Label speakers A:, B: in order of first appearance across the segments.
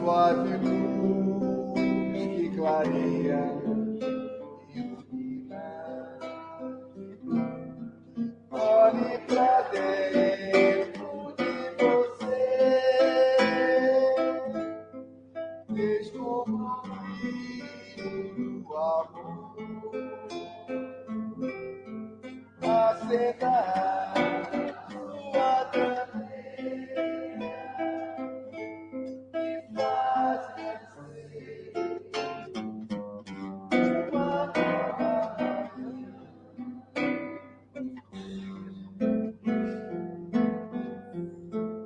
A: suave luz que clareia e ilumina. Olhe pra dentro de você, descubra o brilho do amor, acenda sua candeia e faz nascer uma nova manhã.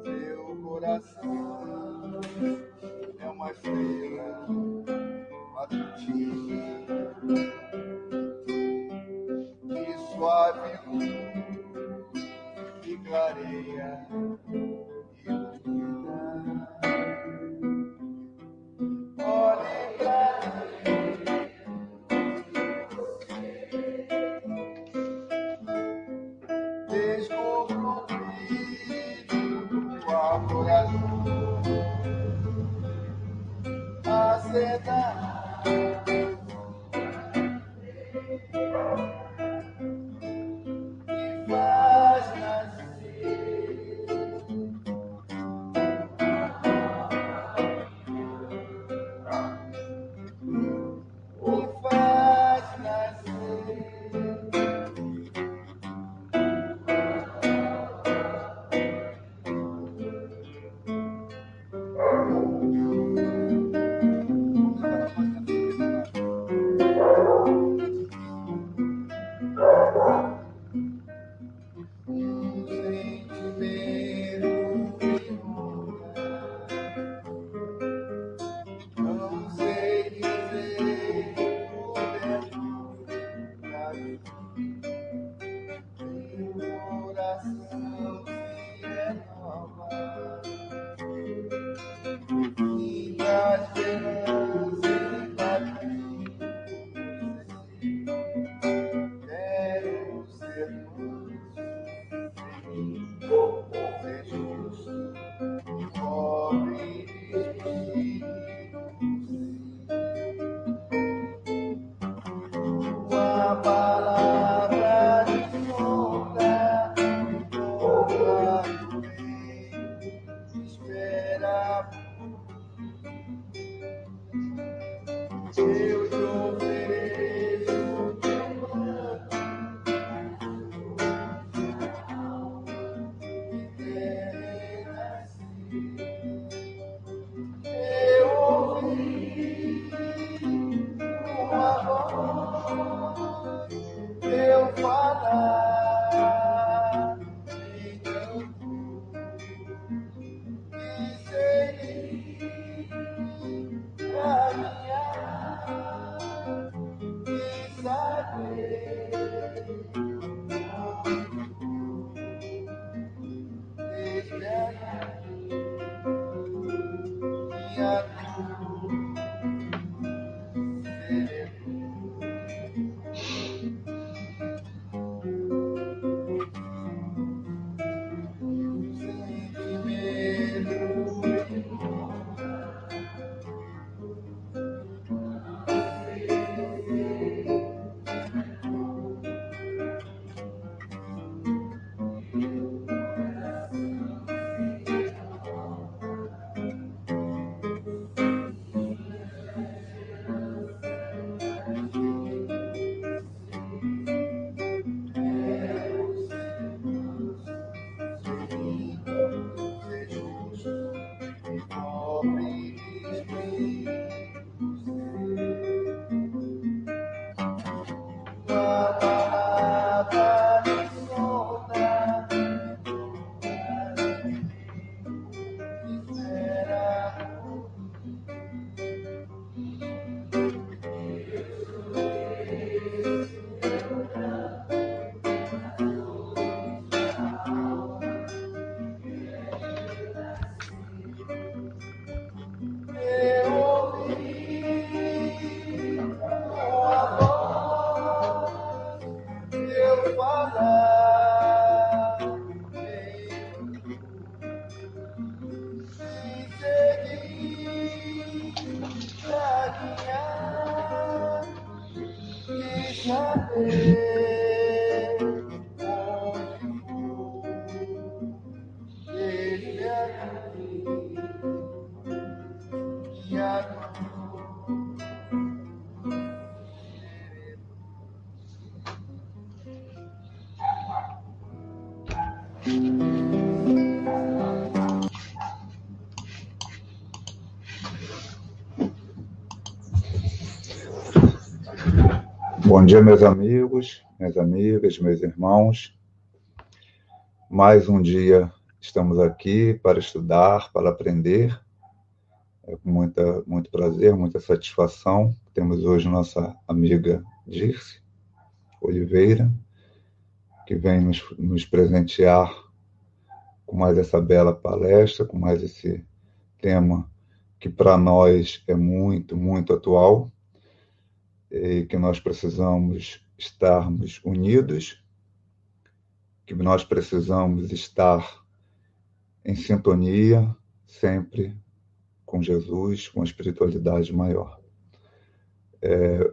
A: Seu coração é uma estrela matutina e suave luz que clareia e ilumina. Olhe pra descubra o brilho do amor azul, acenda e faz nascer e faz nascer. Não sei dizer por dentro da meu coração se renova e da esperança e caminho. Quero ser manso, ser justo, pobre e uma palavra de sombra, boa do bem, espera. Eu te ofereço meu manto e renascer. Eu ouvi uma voz, eu falar, então e segui caminhar e saber esperar minha dor sereno. Sem medo
B: Bom dia, meus amigos, minhas amigas, meus irmãos. Mais um dia estamos aqui para estudar, para aprender. É com muito prazer, muita satisfação. Temos hoje nossa amiga Dirce Oliveira, que vem nos presentear com mais essa bela palestra, com mais esse tema que para nós é muito, muito atual e que nós precisamos estarmos unidos, que nós precisamos estar em sintonia sempre com Jesus, com a espiritualidade maior.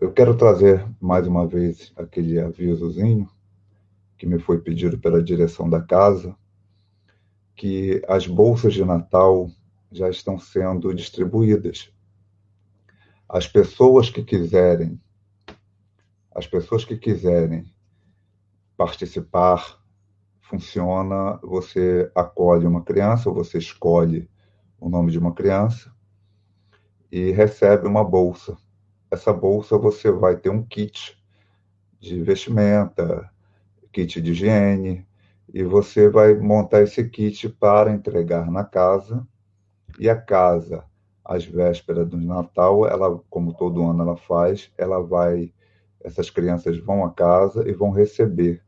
B: Eu quero trazer mais uma vez aquele avisozinho que me foi pedido pela direção da casa, que as bolsas de Natal já estão sendo distribuídas. As pessoas que quiserem participar, funciona, você acolhe uma criança, você escolhe o nome de uma criança e recebe uma bolsa. Essa bolsa você vai ter um kit de vestimenta, kit de higiene, e você vai montar esse kit para entregar na casa. E a casa, às vésperas do Natal, ela, como todo ano ela faz, essas crianças vão à casa e vão receber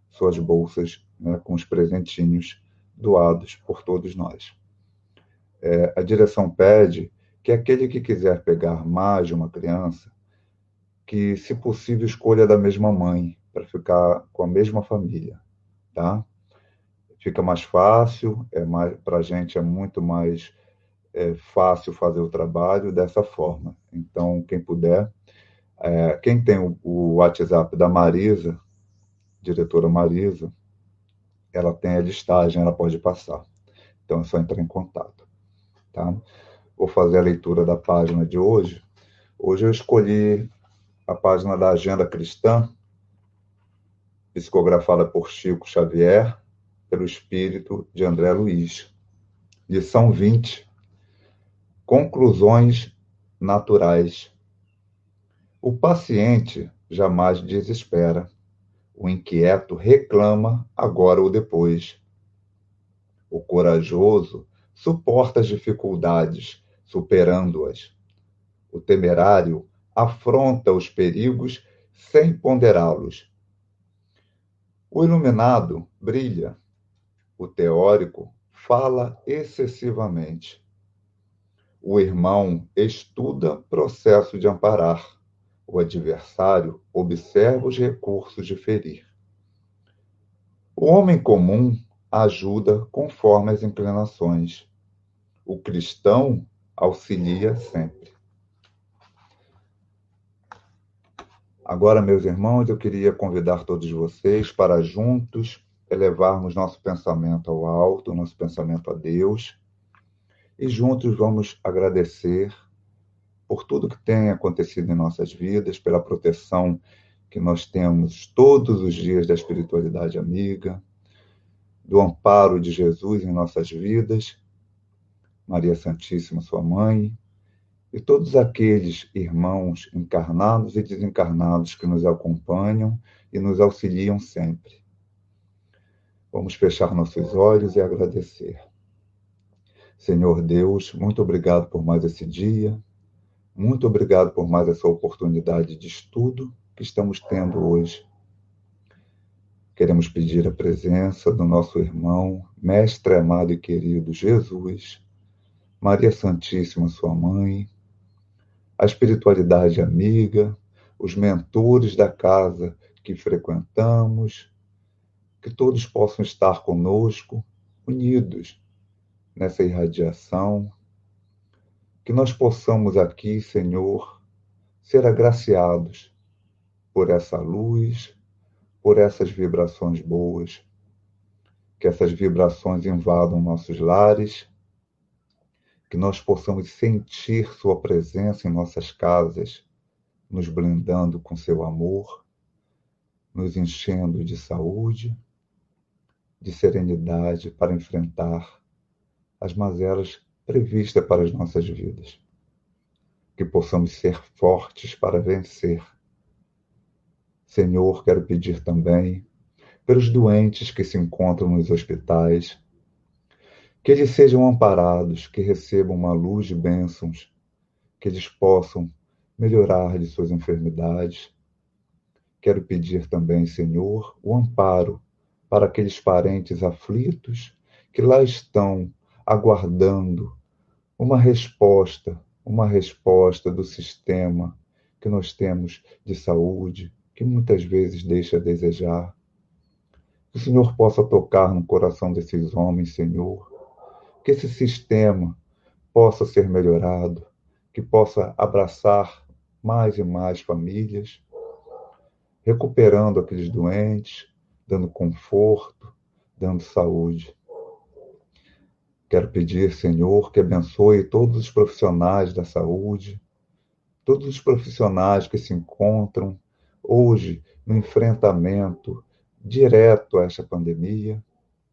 B: suas bolsas, né, com os presentinhos doados por todos nós. A direção pede que aquele que quiser pegar mais de uma criança, que, se possível, escolha da mesma mãe, para ficar com a mesma família, tá? Fica mais fácil, para a gente é muito mais fácil fazer o trabalho dessa forma. Então, quem puder, quem tem o WhatsApp da Marisa, diretora Marisa, ela tem a listagem, ela pode passar. Então, é só entrar em contato, tá? Vou fazer a leitura da página de hoje. Hoje eu escolhi a página da Agenda Cristã, psicografada por Chico Xavier, pelo espírito de André Luiz. Lição 20. Conclusões naturais. O paciente jamais desespera. O inquieto reclama agora ou depois. O corajoso suporta as dificuldades, superando-as. O temerário afronta os perigos sem ponderá-los. O iluminado brilha. O teórico fala excessivamente. O irmão estuda processo de amparar. O adversário observa os recursos de ferir. O homem comum ajuda conforme as inclinações. O cristão auxilia sempre. Agora, meus irmãos, eu queria convidar todos vocês para juntos elevarmos nosso pensamento ao alto, nosso pensamento a Deus, e juntos vamos agradecer por tudo que tem acontecido em nossas vidas, pela proteção que nós temos todos os dias da espiritualidade amiga, do amparo de Jesus em nossas vidas, Maria Santíssima, sua mãe, e todos aqueles irmãos encarnados e desencarnados que nos acompanham e nos auxiliam sempre. Vamos fechar nossos olhos e agradecer. Senhor Deus, muito obrigado por mais esse dia, muito obrigado por mais essa oportunidade de estudo que estamos tendo hoje. Queremos pedir a presença do nosso irmão, mestre amado e querido Jesus, Maria Santíssima, sua mãe, a espiritualidade amiga, os mentores da casa que frequentamos, que todos possam estar conosco, unidos nessa irradiação, que nós possamos aqui, Senhor, ser agraciados por essa luz, por essas vibrações boas, que essas vibrações invadam nossos lares, que nós possamos sentir sua presença em nossas casas, nos blindando com seu amor, nos enchendo de saúde, de serenidade para enfrentar as mazelas previstas para as nossas vidas. Que possamos ser fortes para vencer. Senhor, quero pedir também pelos doentes que se encontram nos hospitais, que eles sejam amparados, que recebam uma luz de bênçãos, que eles possam melhorar de suas enfermidades. Quero pedir também, Senhor, o amparo para aqueles parentes aflitos que lá estão aguardando uma resposta do sistema que nós temos de saúde, que muitas vezes deixa a desejar. Que o Senhor possa tocar no coração desses homens, Senhor, que esse sistema possa ser melhorado, que possa abraçar mais e mais famílias, recuperando aqueles doentes, dando conforto, dando saúde. Quero pedir, Senhor, que abençoe todos os profissionais da saúde, todos os profissionais que se encontram hoje no enfrentamento direto a esta pandemia,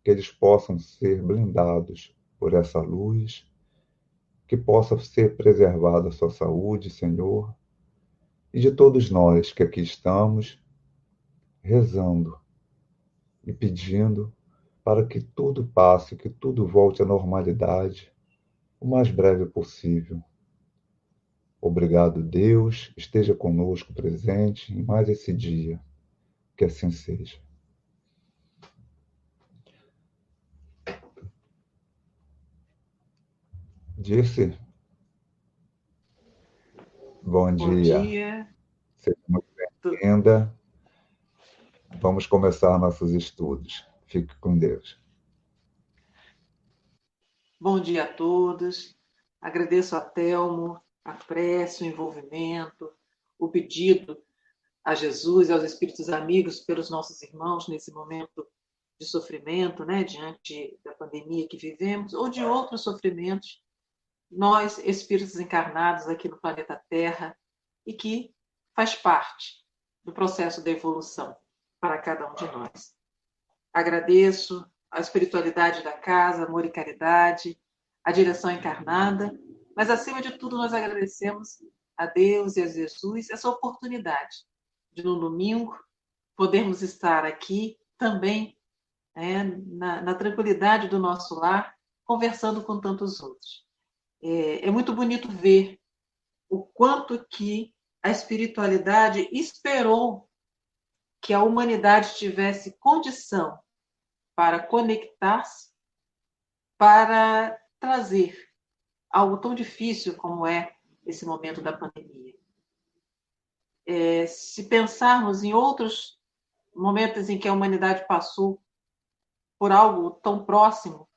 B: que eles possam ser blindados por essa luz, que possa ser preservada a sua saúde, Senhor, e de todos nós que aqui estamos rezando e pedindo para que tudo passe, que tudo volte à normalidade o mais breve possível. Obrigado, Deus, esteja conosco presente em mais esse dia. Que assim seja. Dirce, bom
C: Bom
B: dia.
C: dia.
B: Seja muito bem-vinda. Vamos começar nossos estudos. Fique com Deus.
C: Bom dia a todos. Agradeço a Telmo, a prece, o envolvimento, o pedido a Jesus e aos espíritos amigos pelos nossos irmãos nesse momento de sofrimento, né, diante da pandemia que vivemos, ou de outros sofrimentos, nós, espíritos encarnados aqui no planeta Terra, e que faz parte do processo da evolução para cada um de nós. Agradeço a espiritualidade da casa, amor e caridade, a direção encarnada, mas acima de tudo nós agradecemos a Deus e a Jesus essa oportunidade de no domingo podermos estar aqui também na tranquilidade do nosso lar, conversando com tantos outros. É muito bonito ver o quanto que a espiritualidade esperou que a humanidade tivesse condição para conectar-se, para trazer algo tão difícil como é esse momento da pandemia. Se pensarmos em outros momentos em que a humanidade passou por algo tão próximo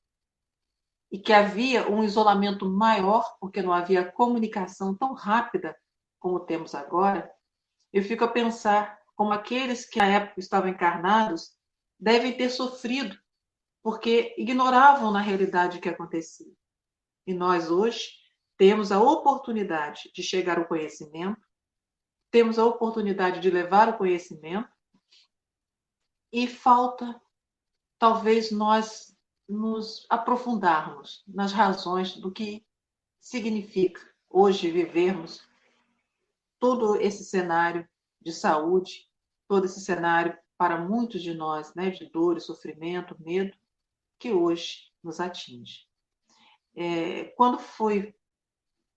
C: e que havia um isolamento maior, porque não havia comunicação tão rápida como temos agora, eu fico a pensar como aqueles que na época estavam encarnados devem ter sofrido porque ignoravam na realidade o que acontecia. E nós hoje temos a oportunidade de chegar ao conhecimento, temos a oportunidade de levar o conhecimento, e falta talvez nós nos aprofundarmos nas razões do que significa hoje vivermos todo esse cenário de saúde, todo esse cenário para muitos de nós, né, de dor, sofrimento, medo, que hoje nos atinge. Quando fui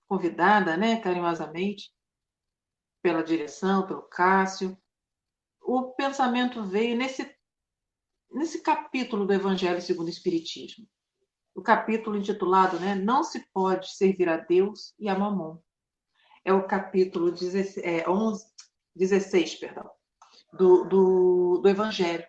C: convidada, né, carinhosamente, pela direção, pelo Cássio, o pensamento veio nesse capítulo do Evangelho segundo o Espiritismo. O capítulo intitulado, né, Não se pode servir a Deus e a Mamon. É o capítulo 16, perdão, do Evangelho.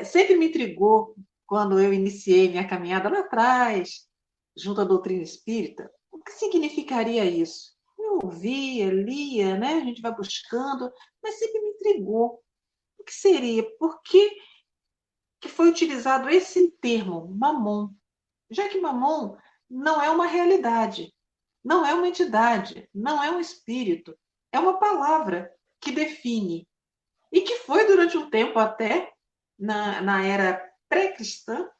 C: Sempre me intrigou quando eu iniciei minha caminhada lá atrás, junto à doutrina espírita, o que significaria isso? Então, ouvia, lia, né? A gente vai buscando, mas sempre me intrigou. O que seria? Por que foi utilizado esse termo, mamon? Já que mamon não é uma realidade, não é uma entidade, não é um espírito, é uma palavra que define. E que foi durante um tempo até, na era pré-cristã,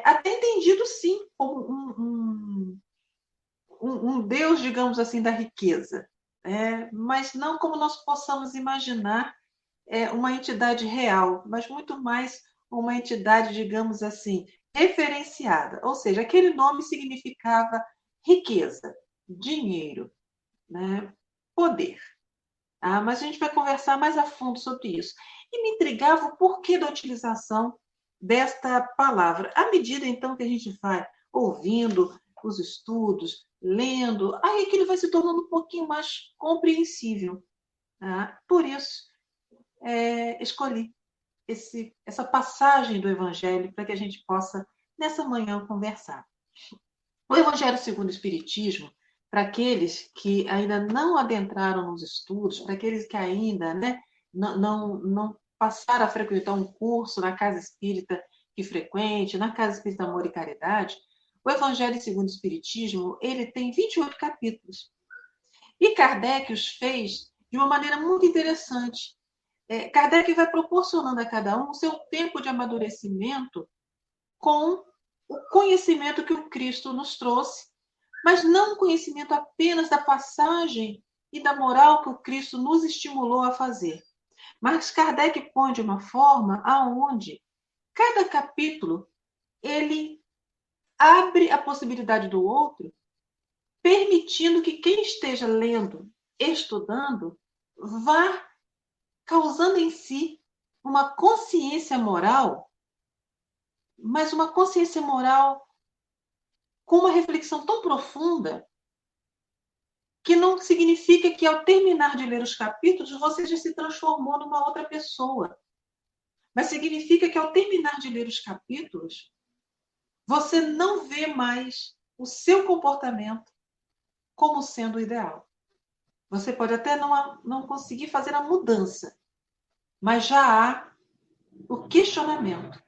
C: até entendido sim como um Deus, digamos assim, da riqueza. Mas não como nós possamos imaginar uma entidade real, mas muito mais uma entidade, digamos assim, referenciada. Ou seja, aquele nome significava riqueza, dinheiro, né? Poder. Mas a gente vai conversar mais a fundo sobre isso. E me intrigava o porquê da utilização desta palavra. À medida, então, que a gente vai ouvindo os estudos, lendo, aí aquilo vai se tornando um pouquinho mais compreensível. Por isso, escolhi essa passagem do Evangelho para que a gente possa, nessa manhã, conversar. O Evangelho segundo o Espiritismo, para aqueles que ainda não adentraram nos estudos, para aqueles que ainda, né, não passaram a frequentar um curso na casa espírita que frequente, na casa espírita Amor e Caridade, o Evangelho segundo o Espiritismo, ele tem 28 capítulos. E Kardec os fez de uma maneira muito interessante. Kardec vai proporcionando a cada um o seu tempo de amadurecimento com o conhecimento que o Cristo nos trouxe, mas não o conhecimento apenas da passagem e da moral que o Cristo nos estimulou a fazer. Mas Kardec põe de uma forma aonde cada capítulo ele abre a possibilidade do outro, permitindo que quem esteja lendo, estudando, vá causando em si uma consciência moral, mas uma consciência moral com uma reflexão tão profunda que não significa que ao terminar de ler os capítulos você já se transformou numa outra pessoa. Mas significa que ao terminar de ler os capítulos, você não vê mais o seu comportamento como sendo o ideal. Você pode até não conseguir fazer a mudança, mas já há o questionamento.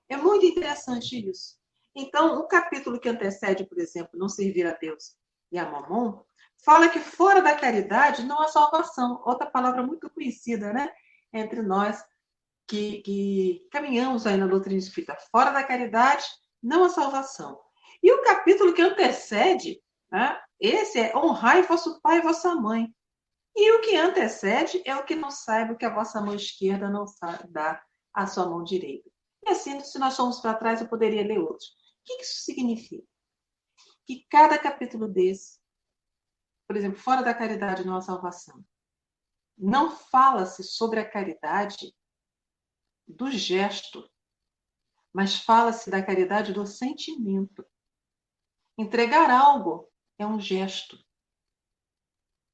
C: É muito interessante isso. Então, o capítulo que antecede, por exemplo, não servir a Deus e a Mamon, fala que fora da caridade não há salvação. Outra palavra muito conhecida, né? Entre nós que caminhamos aí na doutrina espírita. Fora da caridade não há salvação. E o capítulo que antecede, né? Esse é honrai vosso pai e vossa mãe. E o que antecede é o que não saiba que a vossa mão esquerda não sabe dar à sua mão direita. E assim, se nós formos para trás, eu poderia ler outros. O que isso significa? Que cada capítulo desse, por exemplo, fora da caridade não há salvação, não fala-se sobre a caridade do gesto, mas fala-se da caridade do sentimento. Entregar algo é um gesto.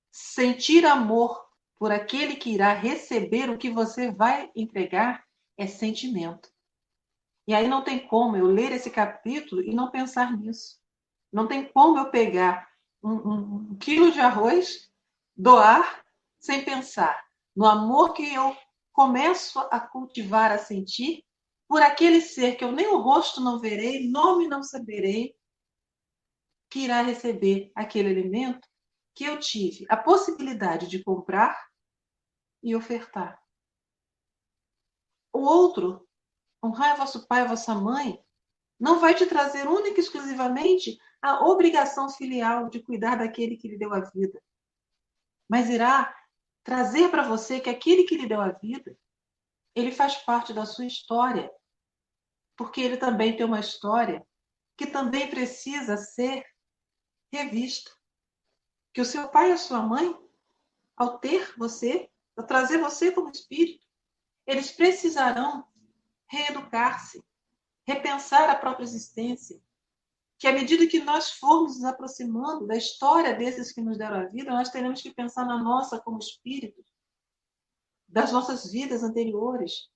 C: Sentir amor por aquele que irá receber o que você vai entregar é sentimento. E aí não tem como eu ler esse capítulo e não pensar nisso. Não tem como eu pegar um quilo de arroz, doar, sem pensar no amor que eu começo a cultivar, a sentir, por aquele ser que eu nem o rosto não verei, nome não saberei, que irá receber aquele alimento que eu tive a possibilidade de comprar e ofertar. O outro, honrar vosso pai e vossa mãe, não vai te trazer única e exclusivamente a obrigação filial de cuidar daquele que lhe deu a vida, mas irá trazer para você que aquele que lhe deu a vida, ele faz parte da sua história, porque ele também tem uma história que também precisa ser revista. Que o seu pai e a sua mãe, ao ter você, ao trazer você como espírito, eles precisarão reeducar-se, repensar a própria existência, que à medida que nós formos nos aproximando da história desses que nos deram a vida, nós teremos que pensar na nossa como espírito, das nossas vidas anteriores.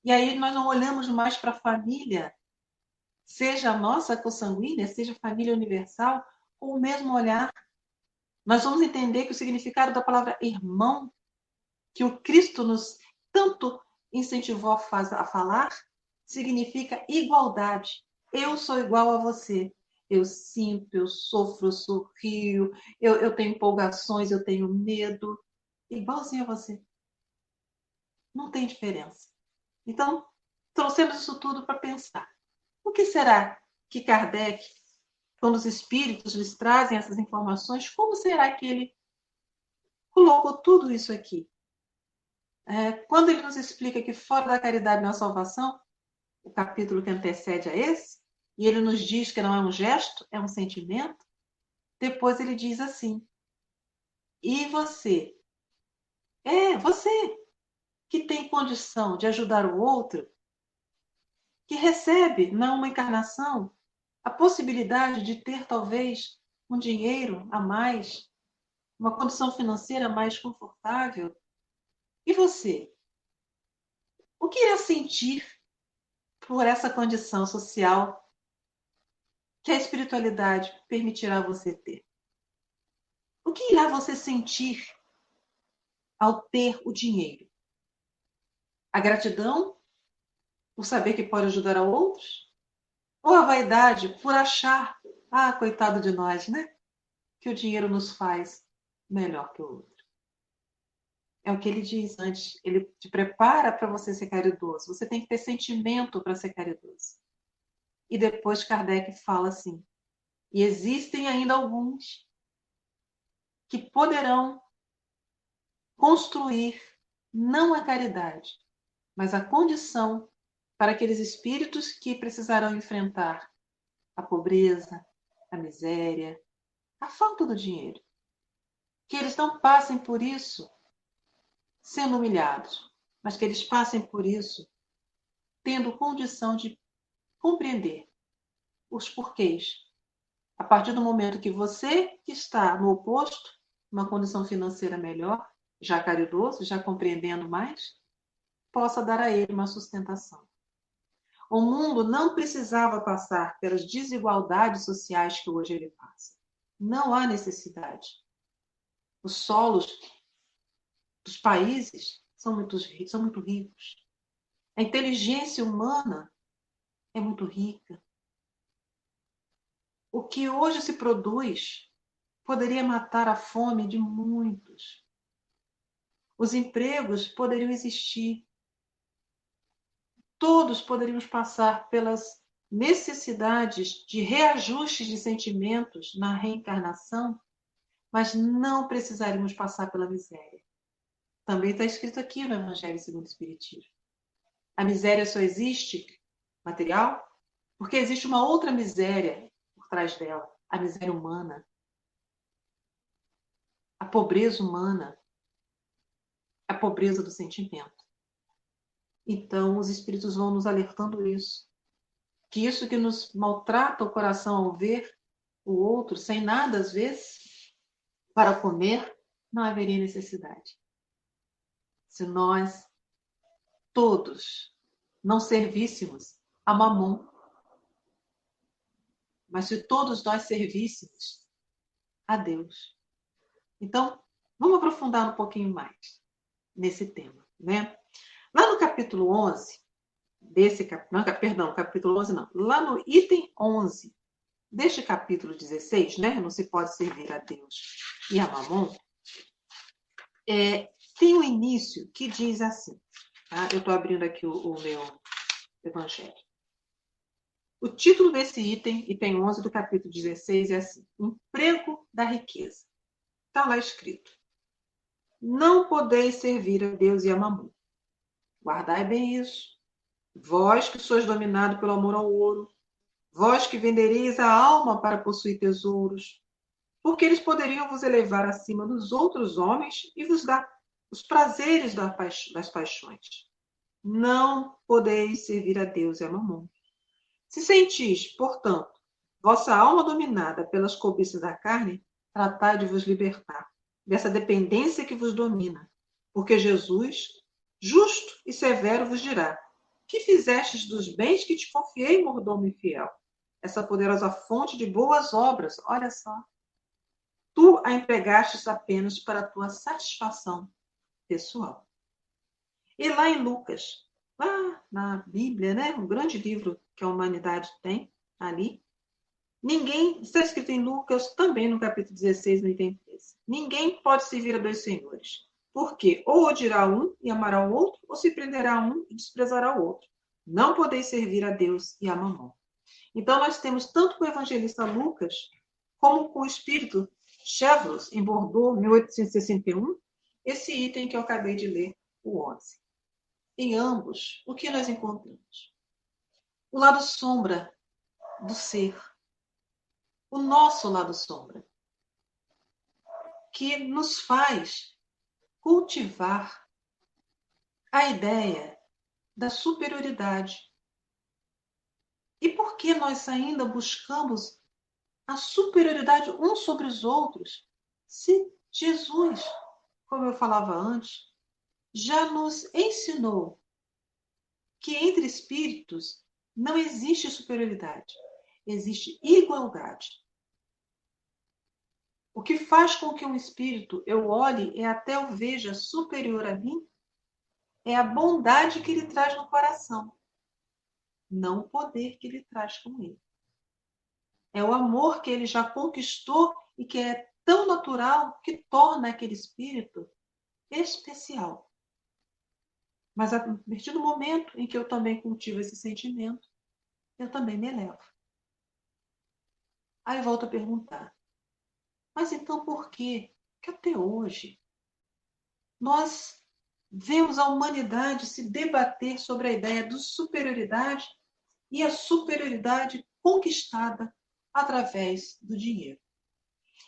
C: E aí nós não olhamos mais para a família, seja a nossa consanguínea, seja a família universal, com o mesmo olhar. nós vamos entender que o significado da palavra irmão, que o Cristo nos tanto incentivou a falar, significa igualdade. Eu sou igual a você. Eu sinto, eu sofro, eu sorrio, eu tenho empolgações, eu tenho medo. Igualzinho a você. Não tem diferença. Então, trouxemos isso tudo para pensar. O que será que Kardec, quando os espíritos lhes trazem essas informações, como será que ele colocou tudo isso aqui? Quando ele nos explica que fora da caridade não há salvação, o capítulo que antecede a esse, e ele nos diz que não é um gesto, é um sentimento, depois ele diz assim, e você? Você que tem condição de ajudar o outro, que recebe, não uma encarnação, a possibilidade de ter talvez um dinheiro a mais, uma condição financeira mais confortável. E você? O que irá sentir por essa condição social que a espiritualidade permitirá você ter? O que irá você sentir ao ter o dinheiro? A gratidão por saber que pode ajudar a outros? Ou a vaidade por achar, coitado de nós, né? Que o dinheiro nos faz melhor que o outro. É o que ele diz antes. Ele te prepara para você ser caridoso. Você tem que ter sentimento para ser caridoso. E depois Kardec fala assim, e existem ainda alguns que poderão construir não a caridade, mas a condição para aqueles espíritos que precisarão enfrentar a pobreza, a miséria, a falta do dinheiro. Que eles não passem por isso sendo humilhados, mas que eles passem por isso tendo condição de compreender os porquês. A partir do momento que você que está no oposto, uma condição financeira melhor, já caridoso, já compreendendo mais, possa dar a ele uma sustentação. O mundo não precisava passar pelas desigualdades sociais que hoje ele passa. Não há necessidade. Os solos dos países são muito ricos. A inteligência humana é muito rica. O que hoje se produz poderia matar a fome de muitos. Os empregos poderiam existir. Todos poderíamos passar pelas necessidades de reajustes de sentimentos na reencarnação, mas não precisaríamos passar pela miséria. Também está escrito aqui no Evangelho segundo o Espiritismo. A miséria só existe material porque existe uma outra miséria por trás dela, a miséria humana, a pobreza humana, a pobreza do sentimento. Então, os espíritos vão nos alertando isso. Que isso que nos maltrata o coração ao ver o outro, sem nada, às vezes, para comer, não haveria necessidade. Se nós, todos, não servíssemos a Mamon, mas se todos nós servíssemos a Deus. Então, vamos aprofundar um pouquinho mais nesse tema, né? Lá no capítulo 11, capítulo 11 não, lá no item 11 deste capítulo 16, né? Não se pode servir a Deus e a Mamon, tem um início que diz assim, tá? Eu estou abrindo aqui o meu evangelho. O título desse item 11 do capítulo 16 é assim, emprego da riqueza. Está lá escrito, não podeis servir a Deus e a Mamon. Guardai bem isso. Vós que sois dominado pelo amor ao ouro, vós que vendereis a alma para possuir tesouros, porque eles poderiam vos elevar acima dos outros homens e vos dar os prazeres das paixões. Não podeis servir a Deus e a Mamon. Se sentis, portanto, vossa alma dominada pelas cobiças da carne, tratai de vos libertar dessa dependência que vos domina, porque Jesus, justo e severo, vos dirá, que fizestes dos bens que te confiei, mordomo infiel? Essa poderosa fonte de boas obras, olha só. tu a empregastes apenas para a tua satisfação pessoal. E lá em Lucas, lá na Bíblia, né, um grande livro que a humanidade tem ali, ninguém, está escrito em Lucas, também no capítulo 16, no item 13, ninguém pode servir a dois senhores, porque ou odiará um e amará o outro, ou se prenderá um e desprezará o outro. Não podeis servir a Deus e a Mamon. Então, nós temos tanto com o evangelista Lucas, como com o espírito Chevreul, em Bordeaux, 1861, esse item que eu acabei de ler, o 11. Em ambos, o que nós encontramos? O lado sombra do ser, o nosso lado sombra, que nos faz cultivar a ideia da superioridade. E por que nós ainda buscamos a superioridade uns sobre os outros, se Jesus, como eu falava antes, já nos ensinou que entre espíritos não existe superioridade, existe igualdade. O que faz com que um espírito eu olhe e até o veja superior a mim é a bondade que ele traz no coração, não o poder que ele traz com ele. É o amor que ele já conquistou e que é tão natural que torna aquele espírito especial. Mas a partir do momento em que eu também cultivo esse sentimento, eu também me elevo. Aí eu volto a perguntar, mas então por que até hoje nós vemos a humanidade se debater sobre a ideia de superioridade e a superioridade conquistada através do dinheiro?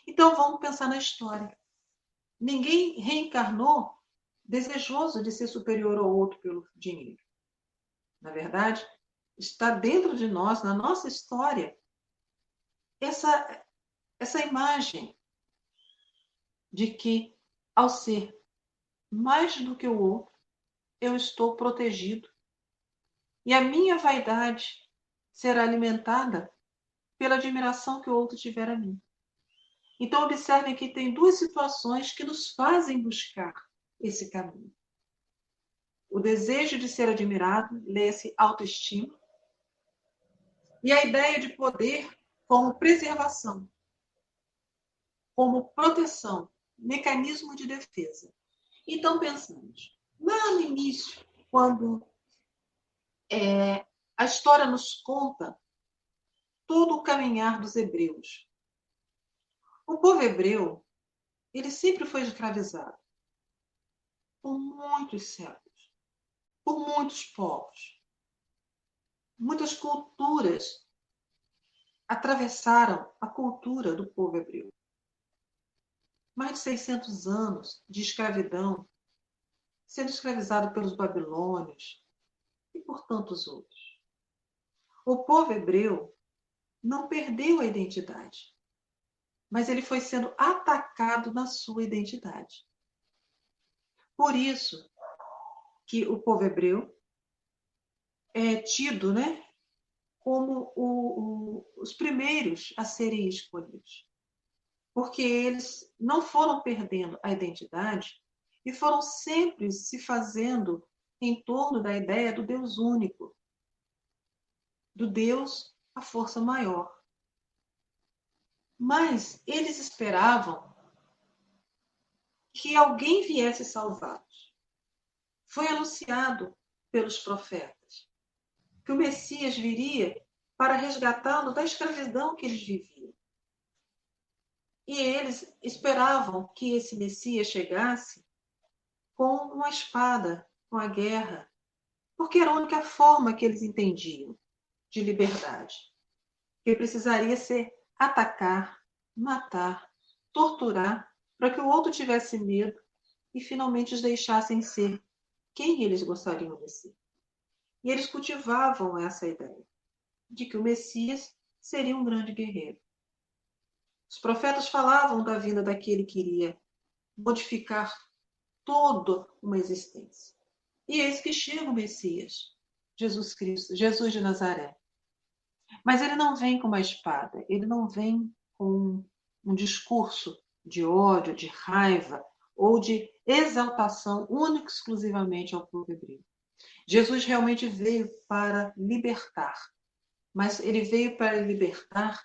C: Então vamos pensar na história. Ninguém reencarnou desejoso de ser superior ao outro pelo dinheiro. Na verdade, está dentro de nós, na nossa história, essa imagem de que, ao ser mais do que o outro, eu estou protegido. E a minha vaidade será alimentada pela admiração que o outro tiver a mim. Então, observem que tem duas situações que nos fazem buscar esse caminho. O desejo de ser admirado, lê-se autoestima, e a ideia de poder como preservação, como proteção, mecanismo de defesa. Então, pensamos, lá no início, quando a história nos conta todo o caminhar dos hebreus. O povo hebreu, ele sempre foi escravizado por muitos séculos, por muitos povos. Muitas culturas atravessaram a cultura do povo hebreu. Mais de 600 anos de escravidão, sendo escravizado pelos babilônios e por tantos outros. O povo hebreu não perdeu a identidade, mas ele foi sendo atacado na sua identidade. Por isso que o povo hebreu é tido, né, como os primeiros a serem escolhidos. Porque eles não foram perdendo a identidade e foram sempre se fazendo em torno da ideia do Deus único, do Deus, a força maior. Mas eles esperavam que alguém viesse salvá-los. Foi anunciado pelos profetas que o Messias viria para resgatá-los da escravidão que eles viviam. E eles esperavam que esse Messias chegasse com uma espada, com a guerra, porque era a única forma que eles entendiam de liberdade. Que precisaria ser atacar, matar, torturar, para que o outro tivesse medo e finalmente os deixassem ser quem eles gostariam de ser. E eles cultivavam essa ideia de que o Messias seria um grande guerreiro. Os profetas falavam da vinda daquele que iria modificar toda uma existência. E eis que chega o Messias, Jesus Cristo, Jesus de Nazaré. Mas ele não vem com uma espada, ele não vem com um discurso de ódio, de raiva ou de exaltação única e exclusivamente ao povo hebreu. Jesus realmente veio para libertar, mas ele veio para libertar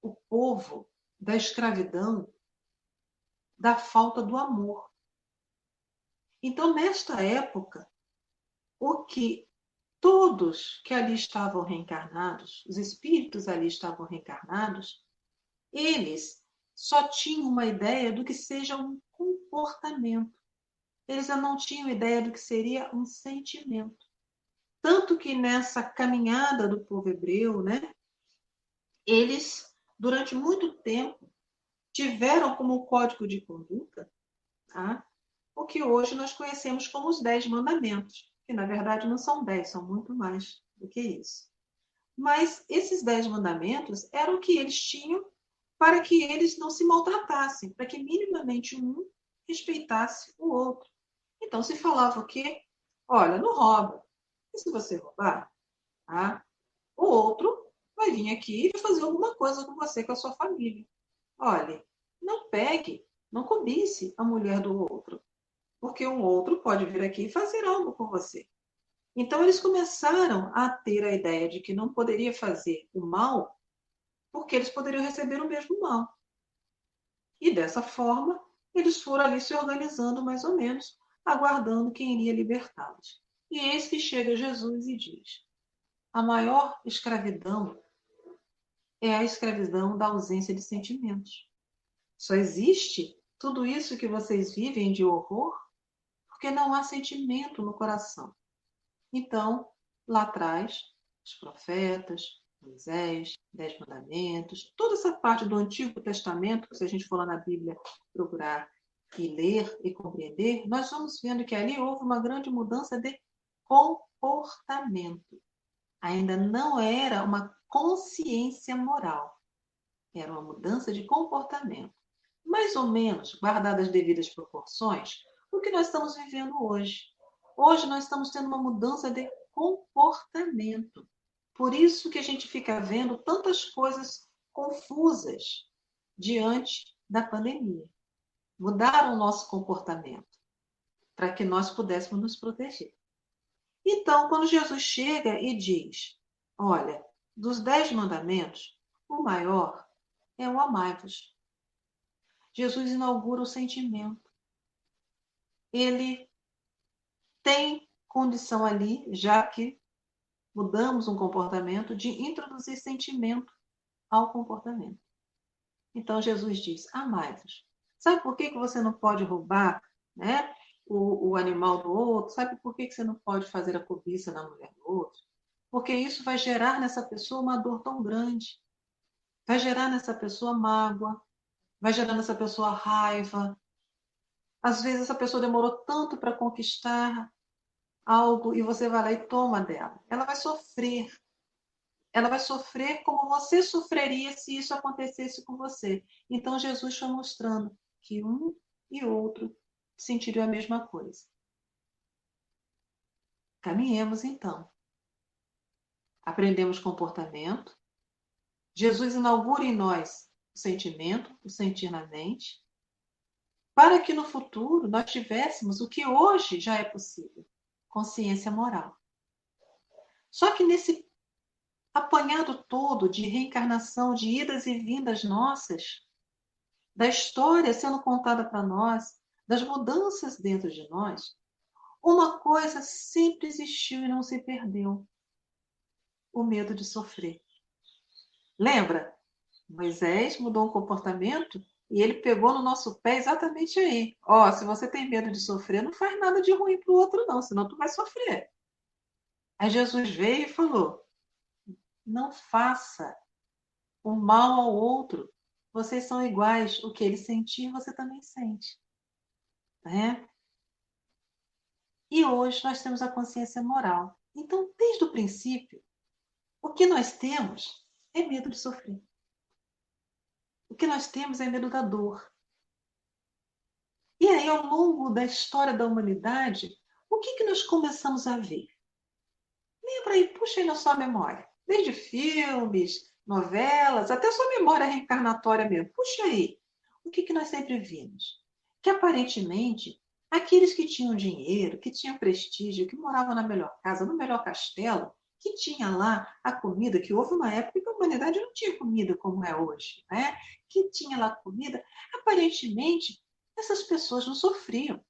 C: o povo da escravidão, da falta do amor. Então, nesta época, o que todos que ali estavam reencarnados, os espíritos ali estavam reencarnados, eles só tinham uma ideia do que seja um comportamento. Eles não tinham ideia do que seria um sentimento. Tanto que nessa caminhada do povo hebreu, né, eles, durante muito tempo, tiveram como código de conduta, tá, o que hoje nós conhecemos como os 10 mandamentos, que na verdade não são 10, são muito mais do que isso. Mas esses 10 mandamentos eram o que eles tinham para que eles não se maltratassem, para que minimamente um respeitasse o outro. Então se falava o quê? Olha, não rouba. E se você roubar, tá, o outro vai vir aqui e vai fazer alguma coisa com você, com a sua família. Olha, não pegue, não cobice a mulher do outro, porque um outro pode vir aqui e fazer algo com você. Então eles começaram a ter a ideia de que não poderia fazer o mal, porque eles poderiam receber o mesmo mal. E dessa forma, eles foram ali se organizando mais ou menos, aguardando quem iria libertá-los. E eis que chega Jesus e diz: a maior escravidão é a escravidão da ausência de sentimentos. Só existe tudo isso que vocês vivem de horror porque não há sentimento no coração. Então, lá atrás, os profetas, Moisés, 10 mandamentos, toda essa parte do Antigo Testamento, se a gente for lá na Bíblia procurar e ler e compreender, nós vamos vendo que ali houve uma grande mudança de comportamento. Ainda não era uma consciência moral, era uma mudança de comportamento. Mais ou menos, guardadas as devidas proporções, o que nós estamos vivendo hoje. Hoje nós estamos tendo uma mudança de comportamento. Por isso que a gente fica vendo tantas coisas confusas diante da pandemia. Mudaram o nosso comportamento para que nós pudéssemos nos proteger. Então, quando Jesus chega e diz, olha, dos 10 mandamentos, o maior é o amai-vos. Jesus inaugura o sentimento. Ele tem condição ali, já que mudamos um comportamento, de introduzir sentimento ao comportamento. Então Jesus diz, amai-vos. Sabe por que você não pode roubar, né, o animal do outro? Sabe por que você não pode fazer a cobiça na mulher do outro? Porque isso vai gerar nessa pessoa uma dor tão grande. Vai gerar nessa pessoa mágoa, vai gerar nessa pessoa raiva. Às vezes essa pessoa demorou tanto para conquistar algo e você vai lá e toma dela. Ela vai sofrer. Ela vai sofrer como você sofreria se isso acontecesse com você. Então Jesus está mostrando que um e outro sentiriam a mesma coisa. Caminhemos então. Aprendemos comportamento. Jesus inaugura em nós o sentimento, o sentir na mente, para que no futuro nós tivéssemos o que hoje já é possível, consciência moral. Só que nesse apanhado todo de reencarnação, de idas e vindas nossas, da história sendo contada para nós, das mudanças dentro de nós, uma coisa sempre existiu e não se perdeu: o medo de sofrer. Lembra? Moisés mudou um comportamento e ele pegou no nosso pé exatamente aí. Ó, se você tem medo de sofrer, não faz nada de ruim para o outro não, senão tu vai sofrer. Aí Jesus veio e falou, não faça o mal ao outro. Vocês são iguais. O que ele sentir, você também sente. Né? E hoje nós temos a consciência moral. Então, desde o princípio, o que nós temos é medo de sofrer. O que nós temos é medo da dor. E aí, ao longo da história da humanidade, o que nós começamos a ver? Lembra aí, puxa aí na sua memória. Desde filmes, novelas, até sua memória reencarnatória mesmo. Puxa aí. o que nós sempre vimos? Que aparentemente aqueles que tinham dinheiro, que tinham prestígio, que moravam na melhor casa, no melhor castelo, que tinha lá a comida, que houve uma época que a humanidade não tinha comida como é hoje, né? Que tinha lá comida, aparentemente essas pessoas não sofriam.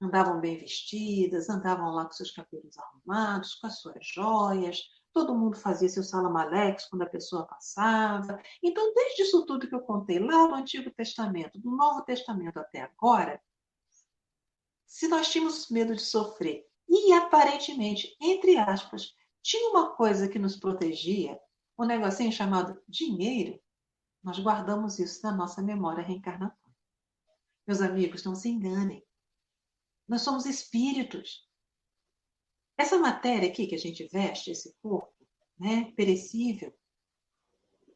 C: Andavam bem vestidas, andavam lá com seus cabelos arrumados, com as suas joias, todo mundo fazia seu salamalex quando a pessoa passava. Então, desde isso tudo que eu contei lá do Antigo Testamento, do Novo Testamento até agora, se nós tínhamos medo de sofrer e aparentemente, entre aspas, tinha uma coisa que nos protegia, um negocinho chamado dinheiro, nós guardamos isso na nossa memória reencarnatória. Meus amigos, não se enganem. Nós somos espíritos. Essa matéria aqui que a gente veste, esse corpo, né, perecível,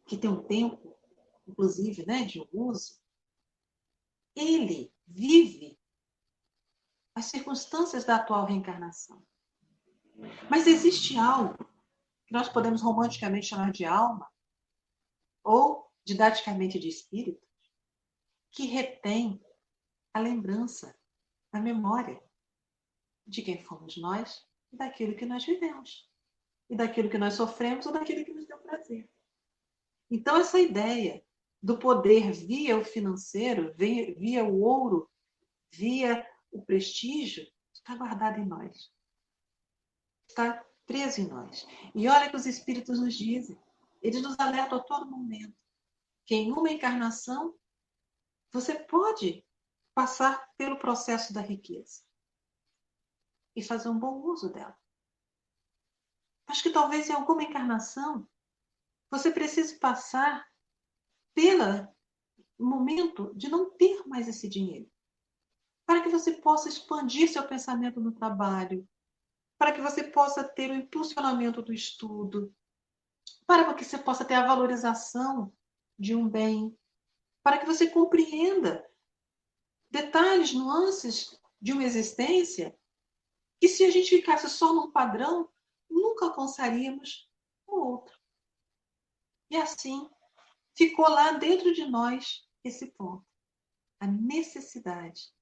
C: que tem um tempo, inclusive, né, de uso, ele vive as circunstâncias da atual reencarnação. Mas existe algo que nós podemos romanticamente chamar de alma, ou didaticamente de espírito, que retém a lembrança, a memória de quem fomos nós e daquilo que nós vivemos, e daquilo que nós sofremos ou daquilo que nos deu prazer. Então, essa ideia do poder via o financeiro, via o ouro, via o prestígio, está guardada em nós. Está preso em nós. E olha que os espíritos nos dizem. Eles nos alertam a todo momento que em uma encarnação você pode passar pelo processo da riqueza e fazer um bom uso dela. Mas que talvez em alguma encarnação você precise passar pelo momento de não ter mais esse dinheiro, para que você possa expandir seu pensamento no trabalho, para que você possa ter o impulsionamento do estudo, para que você possa ter a valorização de um bem, para que você compreenda detalhes, nuances de uma existência que, se a gente ficasse só num padrão, nunca alcançaríamos o outro. E assim, ficou lá dentro de nós esse ponto, a necessidade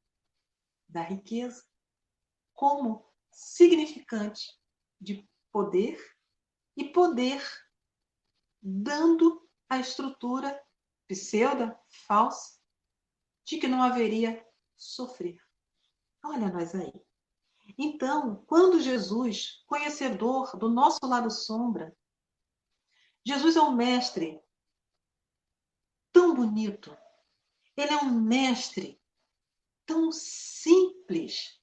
C: da riqueza como significante de poder, e poder dando a estrutura pseudo, falsa, de que não haveria sofrer. Olha nós aí. Então, quando Jesus, conhecedor do nosso lado sombra, Jesus é um mestre tão bonito, ele é um mestre tão simples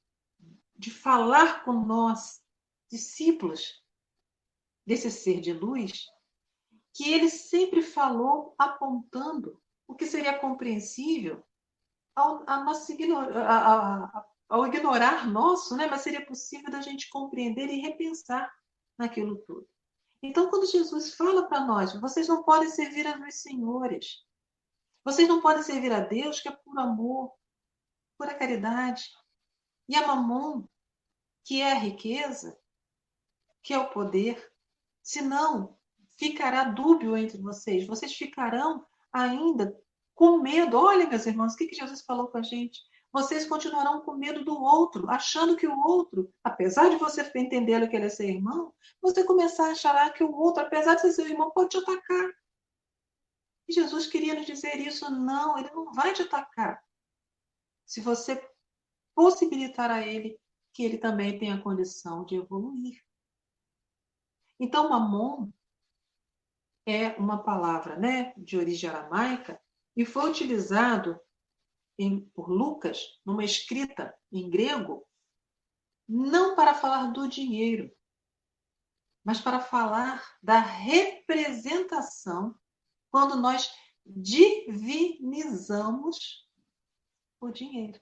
C: de falar com nós, discípulos desse ser de luz, que ele sempre falou apontando o que seria compreensível ao ignorar nosso, né? Mas seria possível da gente compreender e repensar naquilo tudo. Então, quando Jesus fala para nós, vocês não podem servir a dois senhores, vocês não podem servir a Deus, que é puro amor, pura caridade, e a Mamon, que é a riqueza, que é o poder, senão ficará dúbio entre vocês, vocês ficarão ainda com medo. Olha, meus irmãos, o que Jesus falou com a gente? Vocês continuarão com medo do outro, achando que o outro, apesar de você entender que ele é seu irmão, você começar a achar que o outro, apesar de ser seu irmão, pode te atacar. E Jesus queria nos dizer isso. Não, ele não vai te atacar. Se você possibilitar a ele que ele também tenha a condição de evoluir. Então, Mamon é uma palavra, né, de origem aramaica e foi utilizado por Lucas numa escrita em grego, não para falar do dinheiro, mas para falar da representação quando nós divinizamos o dinheiro.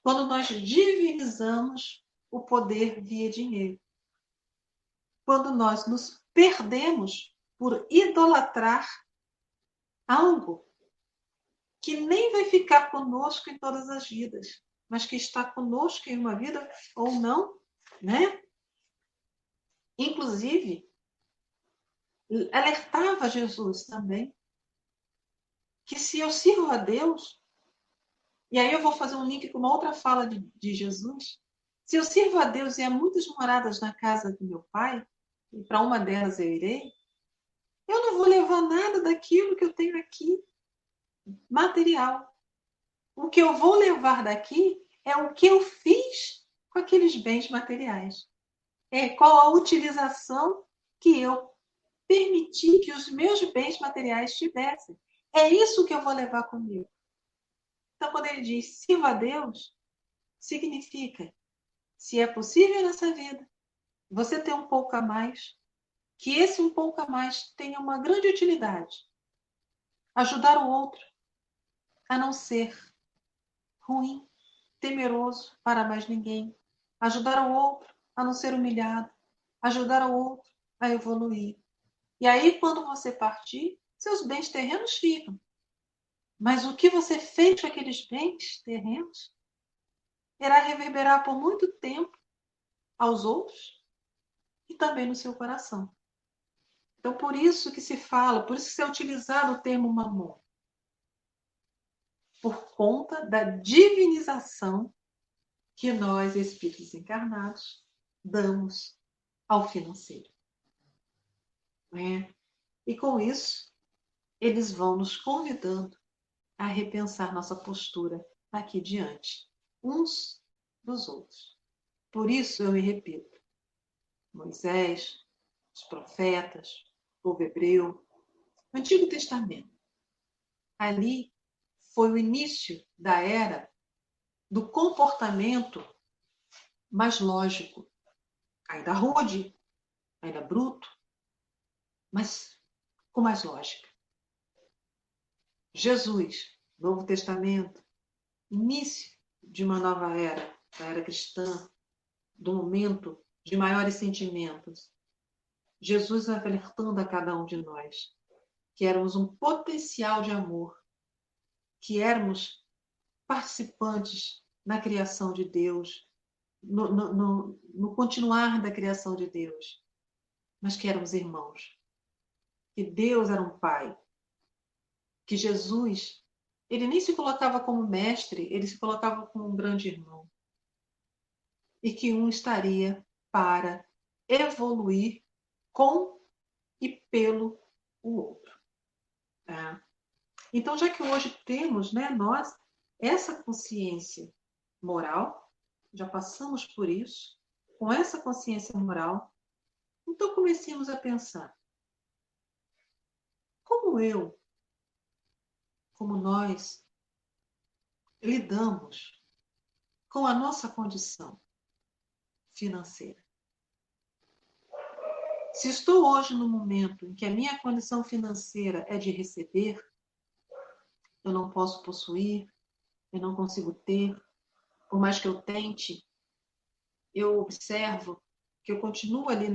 C: Quando nós divinizamos o poder via dinheiro. Quando nós nos perdemos por idolatrar algo que nem vai ficar conosco em todas as vidas, mas que está conosco em uma vida ou não, né? Inclusive, alertava Jesus também que se eu sirvo a Deus, e aí eu vou fazer um link com uma outra fala de Jesus, se eu sirvo a Deus e há muitas moradas na casa do meu Pai, e para uma delas eu irei, eu não vou levar nada daquilo que eu tenho aqui, material. O que eu vou levar daqui é o que eu fiz com aqueles bens materiais. É qual a utilização que eu permiti que os meus bens materiais tivessem. É isso que eu vou levar comigo. Então, quando ele diz sirva a Deus, significa, se é possível nessa vida, você ter um pouco a mais, que esse um pouco a mais tenha uma grande utilidade. Ajudar o outro a não ser ruim, temeroso para mais ninguém. Ajudar o outro a não ser humilhado. Ajudar o outro a evoluir. E aí, quando você partir, seus bens terrenos ficam. Mas o que você fez com aqueles bens terrenos irá reverberar por muito tempo aos outros e também no seu coração. Então, por isso que se fala, por isso que se é utilizado o termo mamon. Por conta da divinização que nós, espíritos encarnados, damos ao financeiro. Né? E com isso, eles vão nos convidando a repensar nossa postura aqui diante, uns dos outros. Por isso eu me repito, Moisés, os profetas, o povo hebreu, o Antigo Testamento. Ali foi o início da era do comportamento mais lógico, ainda rude, ainda bruto, mas com mais lógica. Jesus, Novo Testamento, início de uma nova era, da era cristã, do momento de maiores sentimentos. Jesus alertando a cada um de nós que éramos um potencial de amor, que éramos participantes na criação de Deus, no continuar da criação de Deus, mas que éramos irmãos, que Deus era um Pai, que Jesus, ele nem se colocava como mestre, ele se colocava como um grande irmão, e que um estaria para evoluir com e pelo o outro. Tá? Então, já que hoje temos, né, nós, essa consciência moral, já passamos por isso, com essa consciência moral, então comecemos a pensar, como nós, lidamos com a nossa condição financeira. Se estou hoje no momento em que a minha condição financeira é de receber, eu não posso possuir, eu não consigo ter, por mais que eu tente, eu observo que eu continuo ali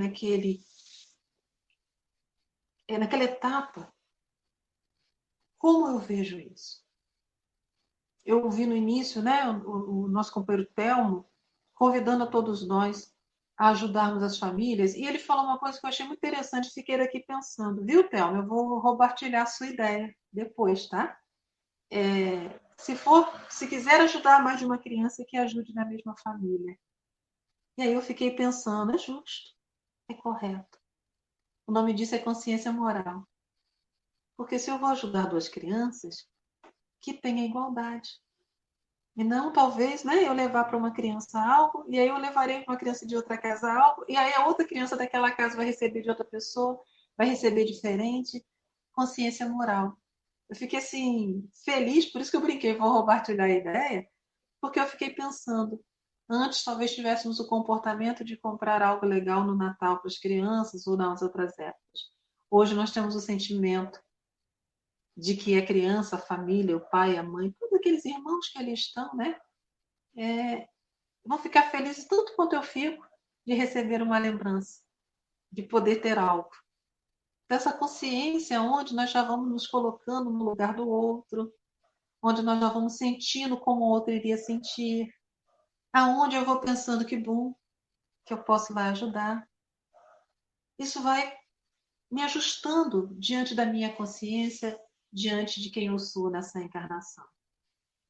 C: naquela etapa. Como eu vejo isso? Eu ouvi no início, né, o nosso companheiro Telmo convidando a todos nós a ajudarmos as famílias, e ele falou uma coisa que eu achei muito interessante, fiquei aqui pensando, viu, Telmo? Eu vou compartilhar a sua ideia depois, tá? Se quiser ajudar mais de uma criança, que ajude na mesma família. E aí eu fiquei pensando, é justo, é correto. O nome disso é consciência moral. Porque se eu vou ajudar duas crianças, que tenha igualdade. E não, talvez, né, eu levar para uma criança algo, e aí eu levarei para uma criança de outra casa algo, e aí a outra criança daquela casa vai receber de outra pessoa, vai receber diferente. Consciência moral. Eu fiquei assim, feliz, por isso que eu brinquei, vou compartilhar a ideia, porque eu fiquei pensando, antes talvez tivéssemos o comportamento de comprar algo legal no Natal para as crianças ou nas outras épocas. Hoje nós temos o sentimento de que a criança, a família, o pai, a mãe, todos aqueles irmãos que ali estão, né, vão ficar felizes tanto quanto eu fico de receber uma lembrança, de poder ter algo. Dessa consciência onde nós já vamos nos colocando no lugar do outro, onde nós já vamos sentindo como o outro iria sentir, aonde eu vou pensando que bom, que eu posso lá ajudar. Isso vai me ajustando diante da minha consciência, diante de quem eu sou nessa encarnação.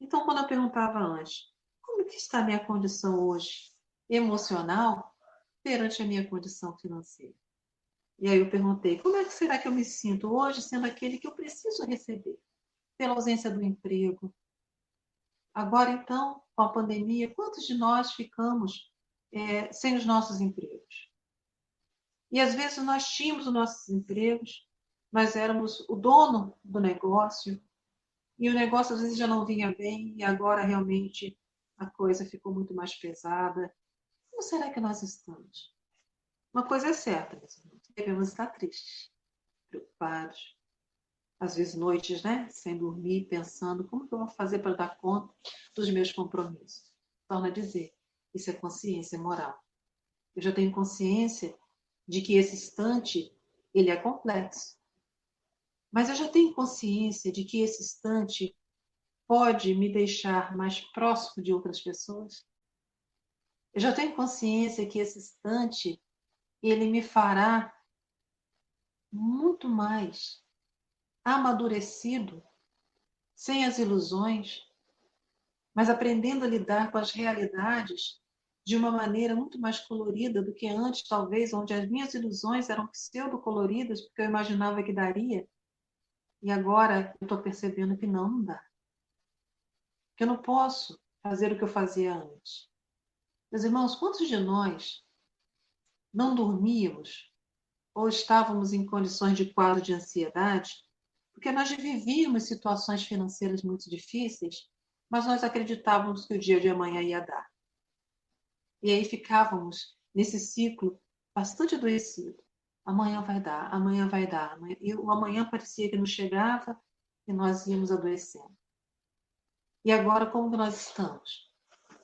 C: Então, quando eu perguntava antes, como que está a minha condição hoje emocional perante a minha condição financeira? E aí eu perguntei, como é que será que eu me sinto hoje sendo aquele que eu preciso receber? Pela ausência do emprego. Agora, então, com a pandemia, quantos de nós ficamos sem os nossos empregos? E às vezes nós tínhamos os nossos empregos, nós éramos o dono do negócio, e o negócio às vezes já não vinha bem, e agora realmente a coisa ficou muito mais pesada. Como será que nós estamos? Uma coisa é certa, meus irmãos, devemos estar tristes, preocupados, às vezes noites, né, sem dormir, pensando como que eu vou fazer para dar conta dos meus compromissos. Torna a dizer, isso é consciência moral. Eu já tenho consciência de que esse instante, ele é complexo. Mas eu já tenho consciência de que esse instante pode me deixar mais próximo de outras pessoas. Eu já tenho consciência que esse instante, ele me fará muito mais amadurecido, sem as ilusões, mas aprendendo a lidar com as realidades de uma maneira muito mais colorida do que antes, talvez, onde as minhas ilusões eram pseudo-coloridas, porque eu imaginava que daria, e agora eu estou percebendo que não dá. Que eu não posso fazer o que eu fazia antes. Meus irmãos, quantos de nós não dormíamos ou estávamos em condições de quadro de ansiedade porque nós vivíamos situações financeiras muito difíceis, mas nós acreditávamos que o dia de amanhã ia dar. E aí ficávamos nesse ciclo bastante adoecido. Amanhã vai dar, amanhã vai dar. E o amanhã parecia que não chegava e nós íamos adoecendo. E agora, como que nós estamos?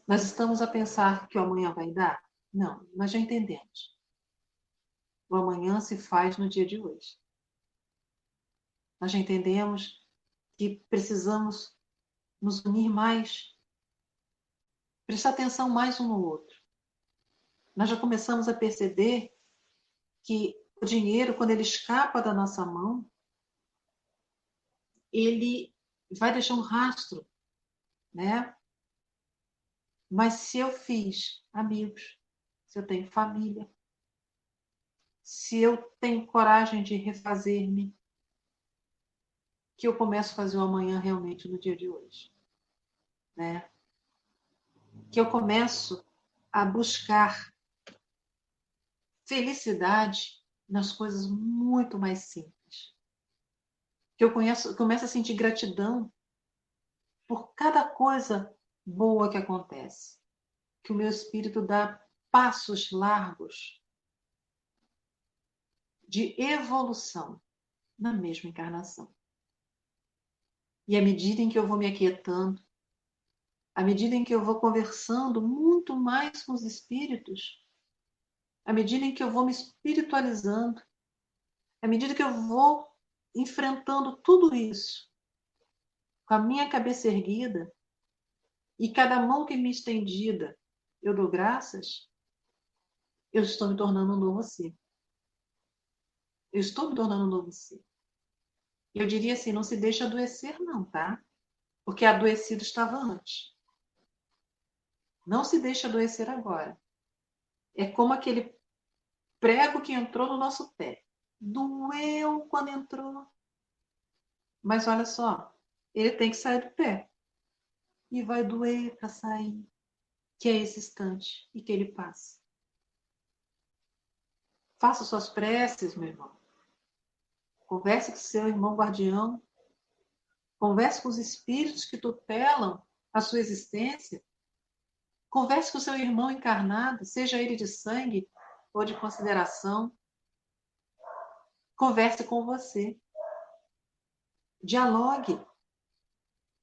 C: Nós estamos a pensar que o amanhã vai dar? Não, nós já entendemos. O amanhã se faz no dia de hoje. Nós já entendemos que precisamos nos unir mais, prestar atenção mais um no outro. Nós já começamos a perceber que o dinheiro, quando ele escapa da nossa mão, ele vai deixar um rastro, né? Mas se eu fiz amigos, se eu tenho família, se eu tenho coragem de refazer-me, que eu começo a fazer o amanhã realmente no dia de hoje, né? Que eu começo a buscar felicidade nas coisas muito mais simples. Que eu começo a sentir gratidão por cada coisa boa que acontece. Que o meu espírito dá passos largos de evolução na mesma encarnação. E à medida em que eu vou me aquietando, à medida em que eu vou conversando muito mais com os espíritos, à medida em que eu vou me espiritualizando, à medida que eu vou enfrentando tudo isso, com a minha cabeça erguida e cada mão que me estendida, eu dou graças, eu estou me tornando um novo ser. Eu estou me tornando um novo ser. Eu diria assim, não se deixe adoecer não, tá? Porque adoecido estava antes. Não se deixe adoecer agora. É como aquele prego que entrou no nosso pé. Doeu quando entrou. Mas olha só, ele tem que sair do pé. E vai doer para sair. Que é esse instante e que ele passa. Faça suas preces, meu irmão. Converse com seu irmão guardião. Converse com os espíritos que tutelam a sua existência. Converse com seu irmão encarnado, seja ele de sangue ou de consideração. Converse com você. Dialogue.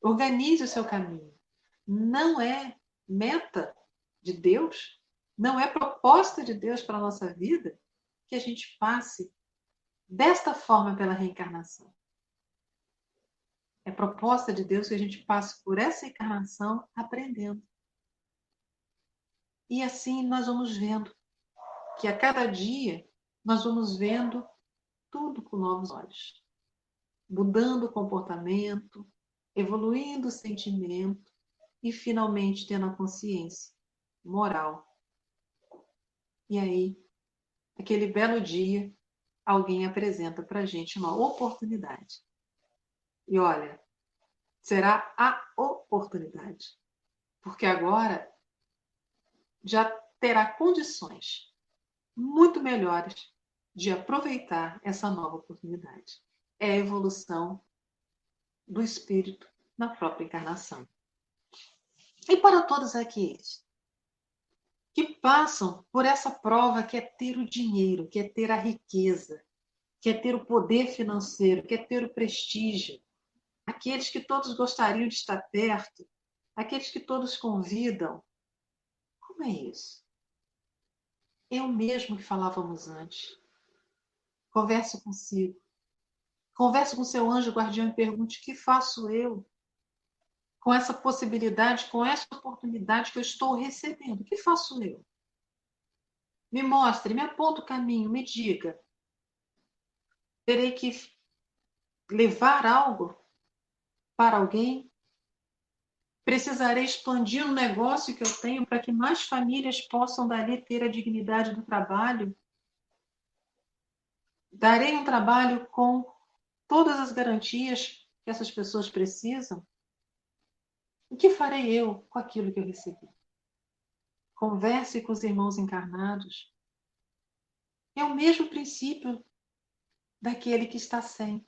C: Organize o seu caminho. Não é meta de Deus, não é proposta de Deus para a nossa vida que a gente passe desta forma pela reencarnação. É proposta de Deus que a gente passe por essa encarnação aprendendo. E assim nós vamos vendo que a cada dia nós vamos vendo tudo com novos olhos. mudando o comportamento, evoluindo o sentimento e finalmente tendo a consciência moral. E aí, aquele belo dia, alguém apresenta para a gente uma oportunidade. E olha, será a oportunidade, porque agora já terá condições muito melhores de aproveitar essa nova oportunidade. É a evolução do espírito na própria encarnação. E para todos aqueles que passam por essa prova que é ter o dinheiro, que é ter a riqueza, que é ter o poder financeiro, que é ter o prestígio, aqueles que todos gostariam de estar perto, aqueles que todos convidam. Como é isso? É o mesmo que falávamos antes. Converse consigo. Converse com seu anjo guardião e pergunte: o que faço eu com essa possibilidade, com essa oportunidade que eu estou recebendo? O que faço eu? Me mostre, me aponta o caminho, me diga. Terei que levar algo para alguém? Precisarei expandir um negócio que eu tenho para que mais famílias possam dali ter a dignidade do trabalho? Darei um trabalho com todas as garantias que essas pessoas precisam? O que farei eu com aquilo que eu recebi? Converse com os irmãos encarnados. É o mesmo princípio daquele que está sem.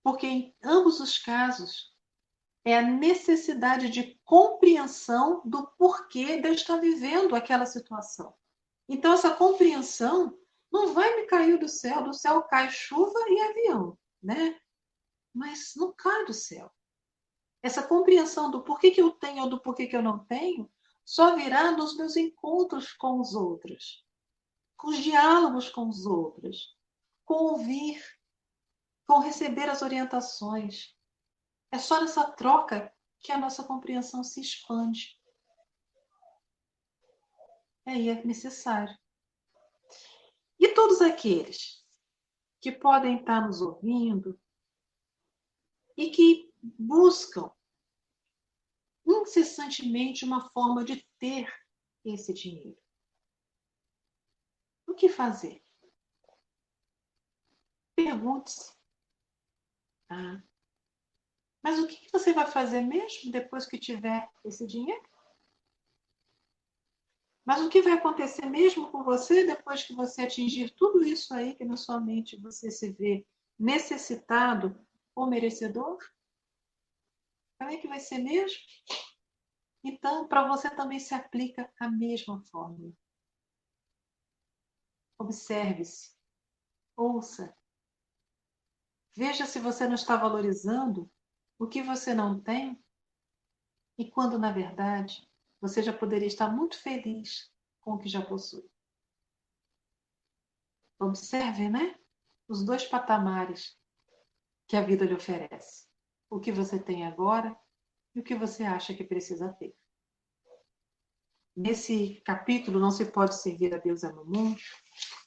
C: Porque em ambos os casos é a necessidade de compreensão do porquê de eu estar vivendo aquela situação. Então, essa compreensão não vai me cair do céu cai chuva e avião, né? Mas não cai do céu. Essa compreensão do porquê que eu tenho ou do porquê que eu não tenho só virá nos meus encontros com os outros, com os diálogos com os outros, com ouvir, com receber as orientações. É só nessa troca que a nossa compreensão se expande. Aí é necessário. E todos aqueles que podem estar nos ouvindo e que buscam incessantemente uma forma de ter esse dinheiro. O que fazer? Pergunte-se. Ah, mas o que você vai fazer mesmo depois que tiver esse dinheiro? Mas o que vai acontecer mesmo com você depois que você atingir tudo isso aí que na sua mente você se vê necessitado ou merecedor? Como é que vai ser mesmo? Então, para você também se aplica a mesma fórmula. Observe-se, ouça. Veja se você não está valorizando o que você não tem e quando, na verdade, você já poderia estar muito feliz com o que já possui. Observe, né? Os dois patamares que a vida lhe oferece. O que você tem agora e o que você acha que precisa ter. Nesse capítulo, Não se pode servir a Deus e a Mamon,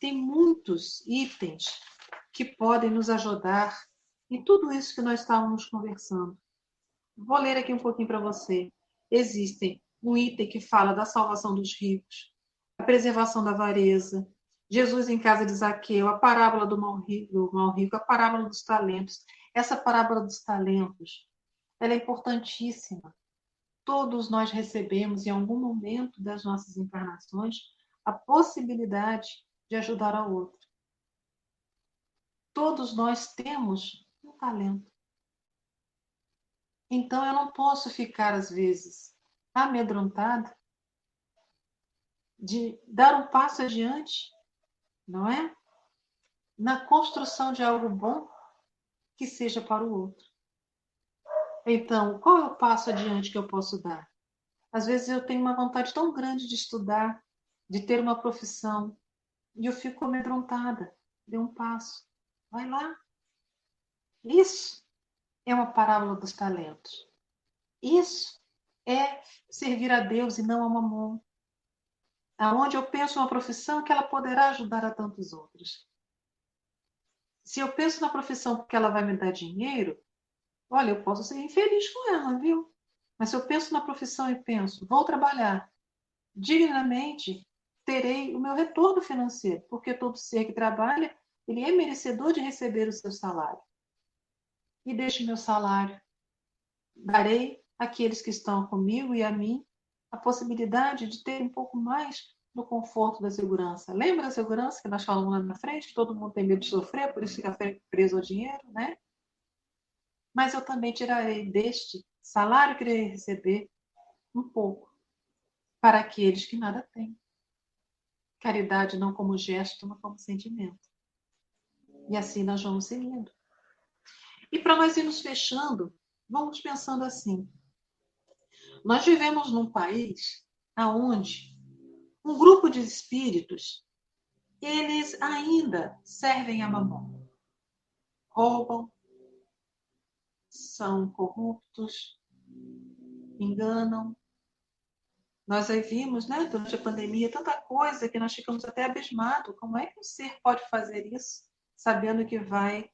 C: tem muitos itens que podem nos ajudar em tudo isso que nós estávamos conversando. Vou ler aqui um pouquinho para você. Existem um item que fala da salvação dos ricos, a preservação da avareza, Jesus em casa de Zaqueu, a parábola do mal rico, a parábola dos talentos. Essa parábola dos talentos, ela é importantíssima. Todos nós recebemos, em algum momento das nossas encarnações, a possibilidade de ajudar ao outro. Todos nós temos um talento. Então, eu não posso ficar, às vezes, amedrontada de dar um passo adiante, não é? Na construção de algo bom que seja para o outro. Então, qual é o passo adiante que eu posso dar? Às vezes eu tenho uma vontade tão grande de estudar, de ter uma profissão, e eu fico amedrontada. Dê um passo. Vai lá. Isso é uma parábola dos talentos. Isso é servir a Deus e não a Mamon. Aonde eu penso uma profissão que ela poderá ajudar a tantos outros. Se eu penso na profissão porque ela vai me dar dinheiro, olha, eu posso ser infeliz com ela, viu? Mas se eu penso na profissão e penso, vou trabalhar dignamente, terei o meu retorno financeiro, porque todo ser que trabalha, ele é merecedor de receber o seu salário. E deste meu salário, darei àqueles que estão comigo e a mim a possibilidade de ter um pouco mais do conforto da segurança. Lembra da segurança que nós falamos lá na frente? Todo mundo tem medo de sofrer, por isso fica preso ao dinheiro, né? Mas eu também tirarei deste salário que irei receber um pouco para aqueles que nada têm. Caridade não como gesto, mas como sentimento. E assim nós vamos seguindo. E para nós irmos fechando, vamos pensando assim. Nós vivemos num país aonde um grupo de espíritos, eles ainda servem a mamon. Roubam, são corruptos, enganam. Nós aí vimos, né, durante a pandemia, tanta coisa que nós ficamos até abismados. Como é que um ser pode fazer isso, sabendo que vai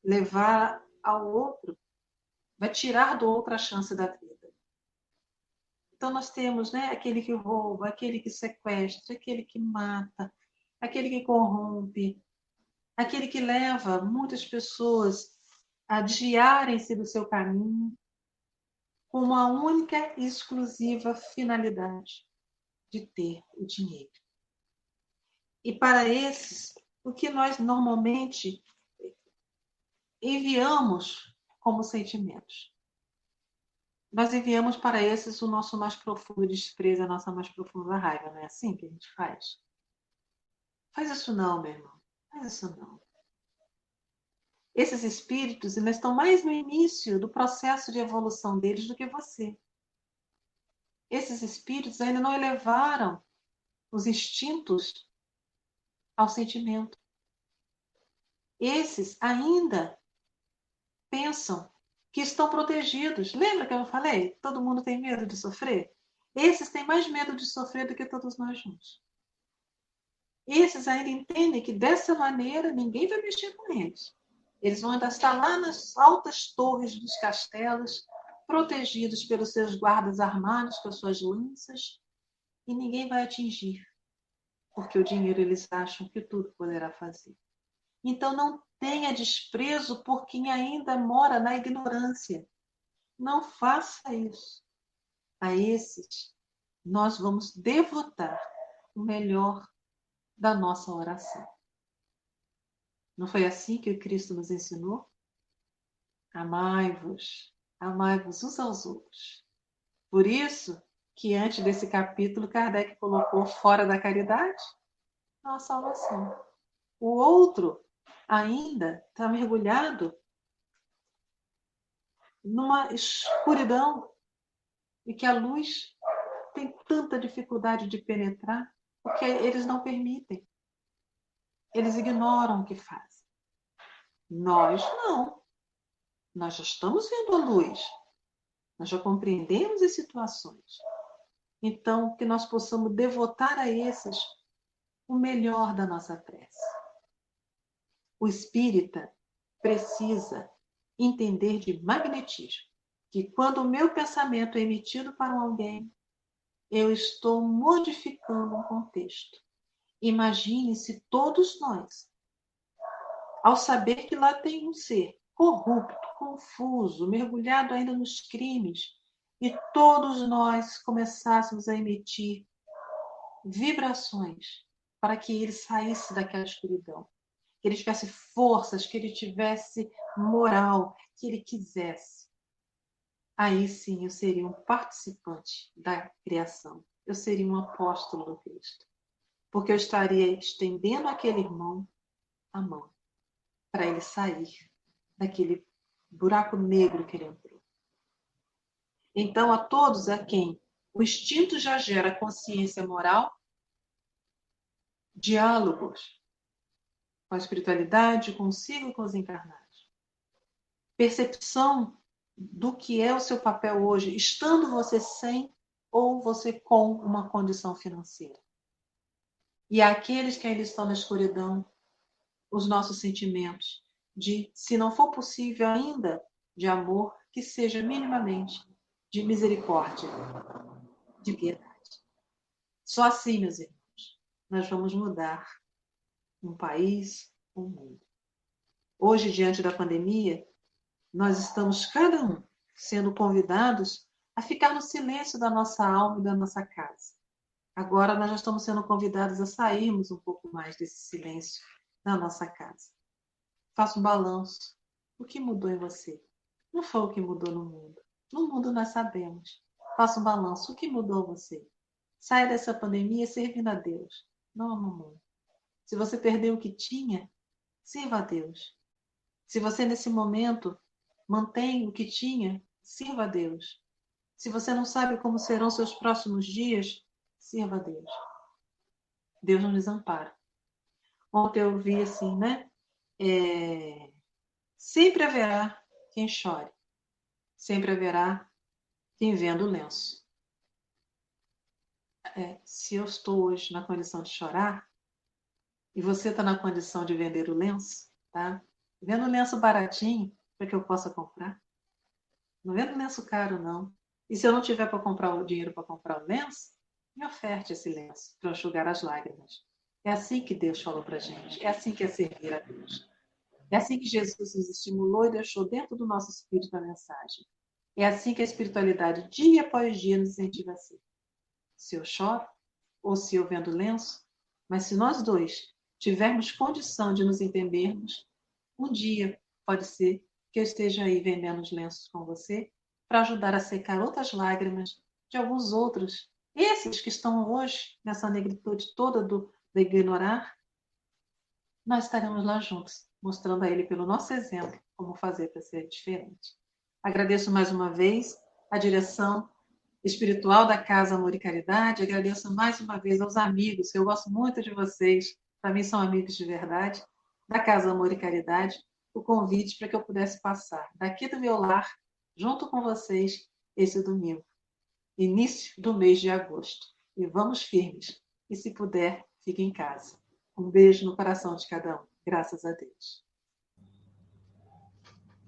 C: levar ao outro, vai tirar do outro a chance da vida? Então nós temos, né, aquele que rouba, aquele que sequestra, aquele que mata, aquele que corrompe, aquele que leva muitas pessoas a desviarem-se do seu caminho com uma única e exclusiva finalidade de ter o dinheiro. E para esses, o que nós normalmente enviamos como sentimentos? Nós enviamos para esses o nosso mais profundo desprezo, a nossa mais profunda raiva. Não é assim que a gente faz? Faz isso não, meu irmão. Faz isso não. Esses espíritos ainda estão mais no início do processo de evolução deles do que você. Esses espíritos ainda não elevaram os instintos ao sentimento. Esses ainda pensam que estão protegidos. Lembra que eu falei? Todo mundo tem medo de sofrer? Esses têm mais medo de sofrer do que todos nós juntos. Esses ainda entendem que dessa maneira ninguém vai mexer com eles. Eles vão ainda estar lá nas altas torres dos castelos, protegidos pelos seus guardas armados com as suas lanças, e ninguém vai atingir, porque o dinheiro eles acham que tudo poderá fazer. Então não tenha desprezo por quem ainda mora na ignorância. Não faça isso. A esses, nós vamos devotar o melhor da nossa oração. Não foi assim que o Cristo nos ensinou? Amai-vos uns aos outros. Por isso que antes desse capítulo, Kardec colocou fora da caridade a salvação. O outro ainda está mergulhado numa escuridão e que a luz tem tanta dificuldade de penetrar porque eles não permitem. Eles ignoram o que fazem. Nós não. Nós já estamos vendo a luz. Nós já compreendemos as situações. Então, que nós possamos devotar a esses o melhor da nossa prece. O espírita precisa entender de magnetismo, que quando o meu pensamento é emitido para alguém, eu estou modificando um contexto. Imagine se todos nós, ao saber que lá tem um ser corrupto, confuso, mergulhado ainda nos crimes, e todos nós começássemos a emitir vibrações para que ele saísse daquela escuridão, que ele tivesse forças, que ele tivesse moral, que ele quisesse. Aí sim eu seria um participante da criação. Eu seria um apóstolo do Cristo. Porque eu estaria estendendo àquele irmão a mão para ele sair daquele buraco negro que ele entrou. Então, a todos a quem o instinto já gera consciência moral, diálogos com a espiritualidade, consigo e com os encarnados. Percepção do que é o seu papel hoje, estando você sem ou você com uma condição financeira. E aqueles que ainda estão na escuridão, os nossos sentimentos, se não for possível ainda, de amor, que seja minimamente de misericórdia, de piedade. Só assim, meus irmãos, nós vamos mudar um país, um mundo. Hoje, diante da pandemia, nós estamos, cada um, sendo convidados a ficar no silêncio da nossa alma e da nossa casa. Agora nós já estamos sendo convidados a sairmos um pouco mais desse silêncio da nossa casa. Faça um balanço. O que mudou em você? Não foi o que mudou no mundo. No mundo nós sabemos. Faça um balanço. O que mudou você? Saia dessa pandemia servindo a Deus, não ao mundo. Se você perdeu o que tinha, sirva a Deus. Se você nesse momento mantém o que tinha, sirva a Deus. Se você não sabe como serão seus próximos dias, sirva a Deus. Deus não desampara. Ontem eu vi assim, né? Sempre haverá quem chore. Sempre haverá quem venda o lenço. Se eu estou hoje na condição de chorar, e você está na condição de vender o lenço, tá? Vendo o lenço baratinho para que eu possa comprar. Não vendo lenço caro, não. E se eu não tiver para comprar o dinheiro para comprar o lenço, me oferte esse lenço para enxugar as lágrimas. É assim que Deus falou para a gente. É assim que é servir a Deus. É assim que Jesus nos estimulou e deixou dentro do nosso espírito a mensagem. É assim que a espiritualidade, dia após dia, nos incentiva a ser. Se eu choro, ou se eu vendo lenço, mas se nós dois tivermos condição de nos entendermos, um dia pode ser que eu esteja aí vendendo os lenços com você para ajudar a secar outras lágrimas de alguns outros. Esses que estão hoje nessa negritude toda do ignorar, nós estaremos lá juntos, mostrando a ele pelo nosso exemplo como fazer para ser diferente. Agradeço mais uma vez a direção espiritual da Casa Amor e Caridade, agradeço mais uma vez aos amigos, que eu gosto muito de vocês, para mim são amigos de verdade, da Casa Amor e Caridade, o convite para que eu pudesse passar daqui do meu lar, junto com vocês, esse domingo, início do mês de agosto. E vamos firmes. E se puder, fique em casa. Um beijo no coração de cada um. Graças a Deus.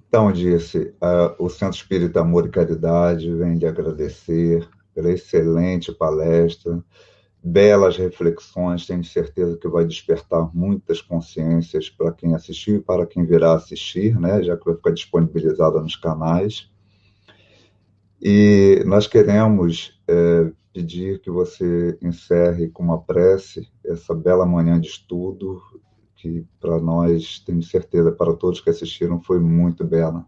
B: Então, disse, o Centro Espírita Amor e Caridade vem lhe agradecer pela excelente palestra, belas reflexões, tenho certeza que vai despertar muitas consciências para quem assistiu e para quem virá assistir, né, já que vai ficar disponibilizada nos canais. E nós queremos pedir que você encerre com uma prece essa bela manhã de estudo, que para nós, tenho certeza, para todos que assistiram, foi muito bela,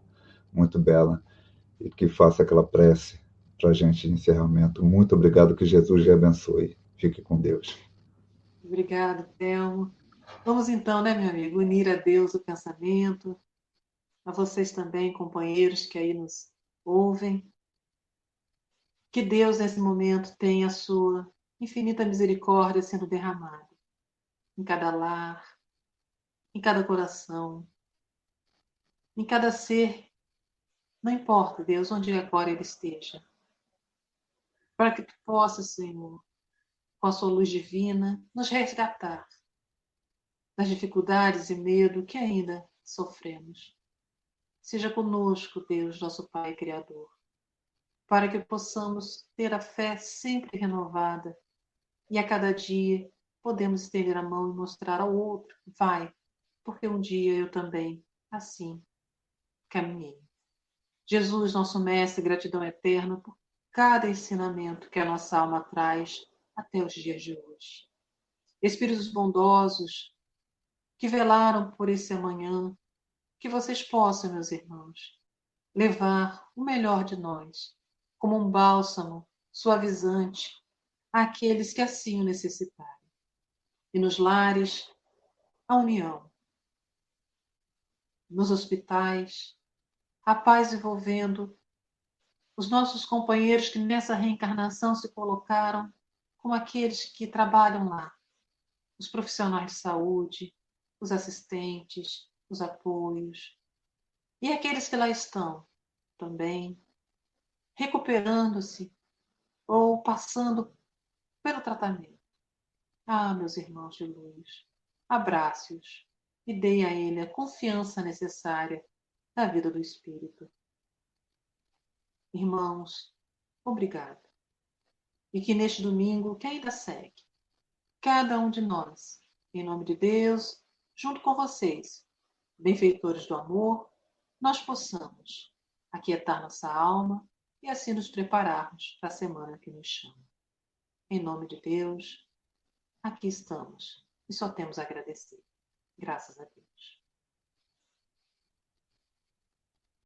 B: e que faça aquela prece para a gente de encerramento. Muito obrigado, que Jesus lhe abençoe. Fique com Deus.
C: Obrigado, Thelmo. Vamos então, né, meu amigo, unir a Deus o pensamento, a vocês também, companheiros que aí nos ouvem. Que Deus, nesse momento, tenha a sua infinita misericórdia sendo derramada em cada lar, em cada coração, em cada ser, não importa, Deus, onde agora ele esteja. Para que tu possas, Senhor, com a sua luz divina, nos resgatar das dificuldades e medo que ainda sofremos. Seja conosco, Deus, nosso Pai Criador, para que possamos ter a fé sempre renovada e a cada dia podemos estender a mão e mostrar ao outro, vai, porque um dia eu também, assim, caminhei. Jesus, nosso Mestre, gratidão eterna por cada ensinamento que a nossa alma traz até os dias de hoje. Espíritos bondosos que velaram por esse amanhã, que vocês possam, meus irmãos, levar o melhor de nós, como um bálsamo suavizante àqueles que assim o necessitarem. E nos lares, a união. Nos hospitais, a paz envolvendo os nossos companheiros que nessa reencarnação se colocaram como aqueles que trabalham lá, os profissionais de saúde, os assistentes, os apoios, e aqueles que lá estão também recuperando-se ou passando pelo tratamento. Ah, meus irmãos de luz, abrace-os, e dei a ele a confiança necessária da vida do Espírito. Irmãos, obrigado. E que neste domingo, que ainda segue, cada um de nós, em nome de Deus, junto com vocês, benfeitores do amor, nós possamos aquietar nossa alma e assim nos prepararmos para a semana que nos chama. Em nome de Deus, aqui estamos e só temos a agradecer. Graças a Deus.